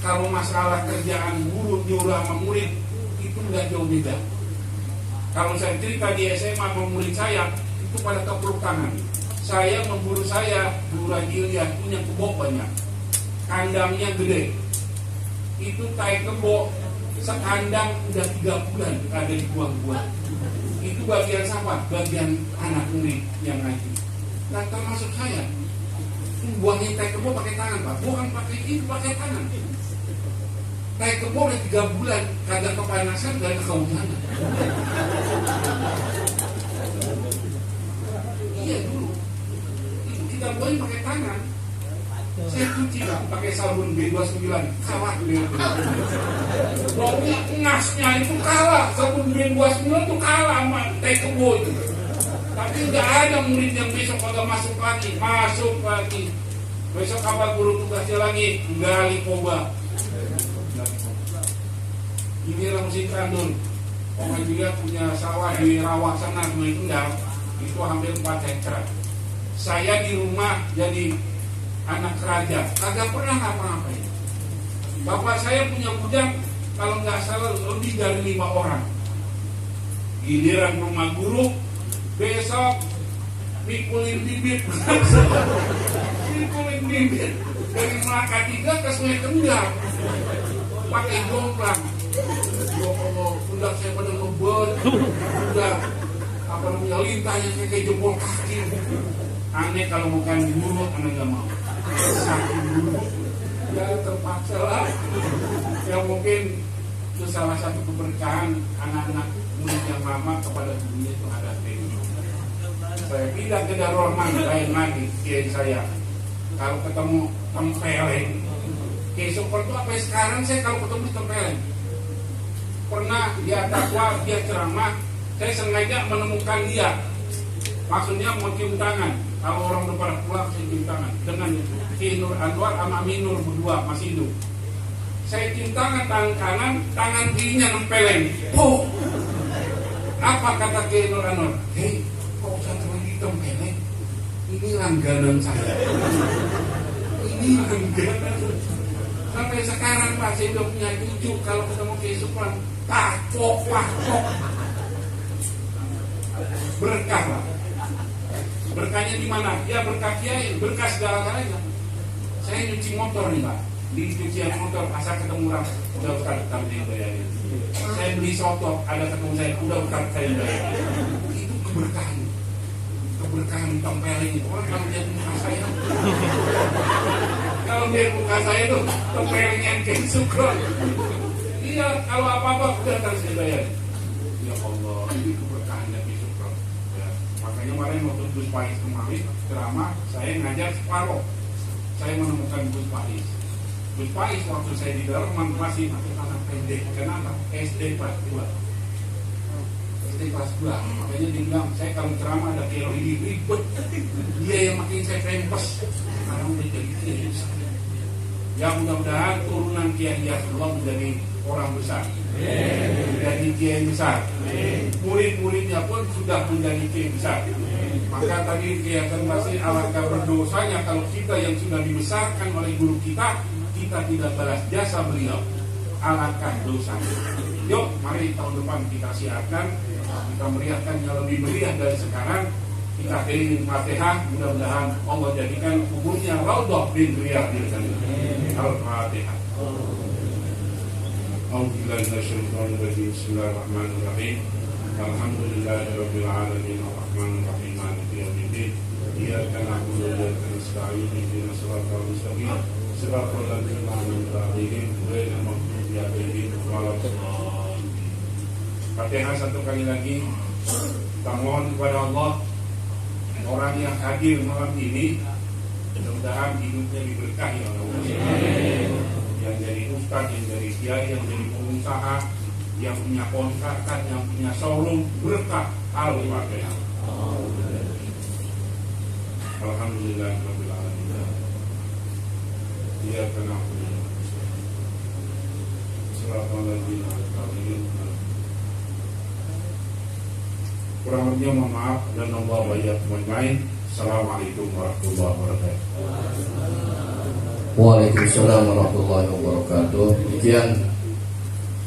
Kalau masalah kerjaan guru nyuruh sama murid itu nggak jauh beda. Kalau saya cerita di SMA sama murid saya itu pada kepeluk tangan. Saya memburu saya Guru Haji Ilyas punya kebo banyak, kandangnya gede. Itu tai kebo sekandang udah 3 bulan ada di buang-buang. Itu bagian siapa? Bagian anak murid yang ngaji. Nah, termasuk saya buangin tai kebo pakai tangan, Pak. Bukan pakai itu, pakai tangan. Tai kebo udah 3 bulan kagak kepanasan, kagak kehujanan. Iya dulu itu kita buangin pakai tangan. Saya cuci pakai sabun B29, kalah dia. Baunya ngasnya itu kalah, sabun B29 itu kalah sama tai kebo itu. Tapi nggak ada murid yang besok kagak masuk lagi. Besok apa guru tugasnya lagi? Gali koba. Ini Ramsi Kandun. Orang juga punya sawah di Rawak sana, itu hampir 4 hektar. Saya di rumah jadi anak raja, kagak pernah ngapa-ngapain. Bapak saya punya budak, kalau nggak salah lebih dari 5 orang. Giliran rumah guru, besok mikulin bibit. Mikulin bibit dari Melaka 3 ke Sungai Kendal pakai jomplang. Ya Allah, budak saya pada ngebet, udah lintahnya kayak jempol kaki. Aneh kalau bukan di mulut, aneh gak mau. Sakit dulu. Ya terpaksa lah. Ya mungkin itu salah satu keberkahan anak-anak murid yang lama kepada dunia itu ada ini. Saya pindah ke Darul Rahman, lain lagi kiai saya. Kalau ketemu tempeleng, kiai Sukron itu apa sekarang saya kalau ketemu tempeleng. Pernah dia dakwah, dia ceramah, saya sengaja menemukan dia. Maksudnya mau cium tangan. Kalau orang udah pada pulang, saya cium tangan dengan Kiai Nur Anwar sama Aminur berdua masih hidup. Saya cium tangan kanan, tangan kirinya nempeleng. Oh, apa kata Kiai Nur Anwar? Hei, kok satu lagi tempeleng? Ini langganan saya. Ini langganan. Sampai sekarang Pak, saya udah punya cucu. Kalau ketemu Kiai Sukron, pakok. Berkah Pak. Berkahnya di mana? Ya berkah kiai, berkah segala-galanya. Saya nyuci motor nih Pak. Di cucian motor, asal ketemu orang, udah Ustaz, kami bayarin. Saya beli soto, ada ketemu saya, udah Ustaz, saya bayarin. Itu keberkahan. Keberkahan tempeleng itu. Orang kalau lihat muka saya, kalau lihat muka saya tuh tempelengnya Kiai Sukron. Iya, kalau apa-apa udah Ustaz, saya bayarin. Ya Allah, ini keberkahannya Kiai Sukron. Ya, makanya kemarin waktu Gus Pais kemarin ceramah, saya ngajar separuh. Saya menemukan Gus Pais. Gus Pais waktu saya di dalam masih anak pendek. Kenapa? SD kelas 2. SD kelas 2. Makanya dia bilang, saya kalau ceramah ada teori ribet. Dia yang makin saya pempes. Sekarang udah jadi kiai. Ya mudah-mudahan turunan Kiai Yasullah menjadi orang besar. Menjadi kiai besar. Murid-muridnya pun sudah menjadi kiai besar. Maka tadi kelihatan masih alangkah berdosanya kalau kita yang sudah dibesarkan oleh guru kita tidak balas jasa beliau. Alangkah dosanya. Yuk, mari tahun depan kita siapkan, kita meriahkannya lebih meriah dari sekarang. Kita keliling Fatihah, mudah-mudahan Allah jadikan kuburnya raudhah bin riyadhil jannah. Al-Fatihah. A'udzubillahi Bismillahirrahmanirrahim. Alhamdulillahirabbil alamin arrahmanir rahim maliki yaumiddin. Iyyaka na'budu wa iyyaka nasta'in ihdinas siratal mustaqim siratal ladzina an'amta 'alaihim ghairil maghdubi 'alaihim waladdallin. Fatihah satu kali lagi. Kita mohon kepada Allah, orang yang hadir malam ini mudah-mudahan hidupnya diberkahi oleh Allah. Yang jadi ustaz, yang jadi kiai, yang jadi pengusaha, yang punya kontrakan, yang punya showroom, berkah. Al-Fatihah. Alhamdulillahirabbil alamin. Iyyaka na'budu wa siratal ladzina an'amta 'alaihim. Kurang lebihnya mohon maaf dan Allah wa iyyakum ajmain. Assalamualaikum warahmatullahi wabarakatuh. Waalaikumsalam warahmatullahi wabarakatuh. Demikian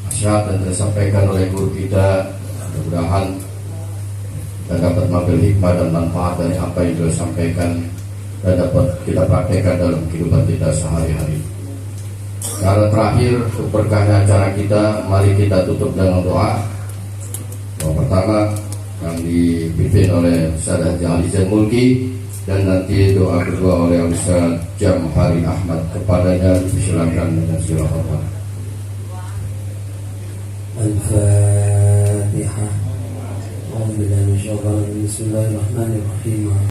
nasihat yang disampaikan oleh guru kita. Mudah-mudahan kita dapat mengambil hikmah dan manfaat dari apa yang beliau sampaikan dan dapat kita praktekkan dalam kehidupan kita sehari-hari. Karena terakhir untuk berkahnya acara kita, mari kita tutup dengan doa. Doa pertama yang dipimpin oleh Ustaz Haji Ali Zain Mulki, dan nanti doa kedua oleh Ustaz Jamhari Ahmad. Kepadanya dipersilakan dengan segala hormat. Al-Fatihah. Bismillahirrahmanirrahim.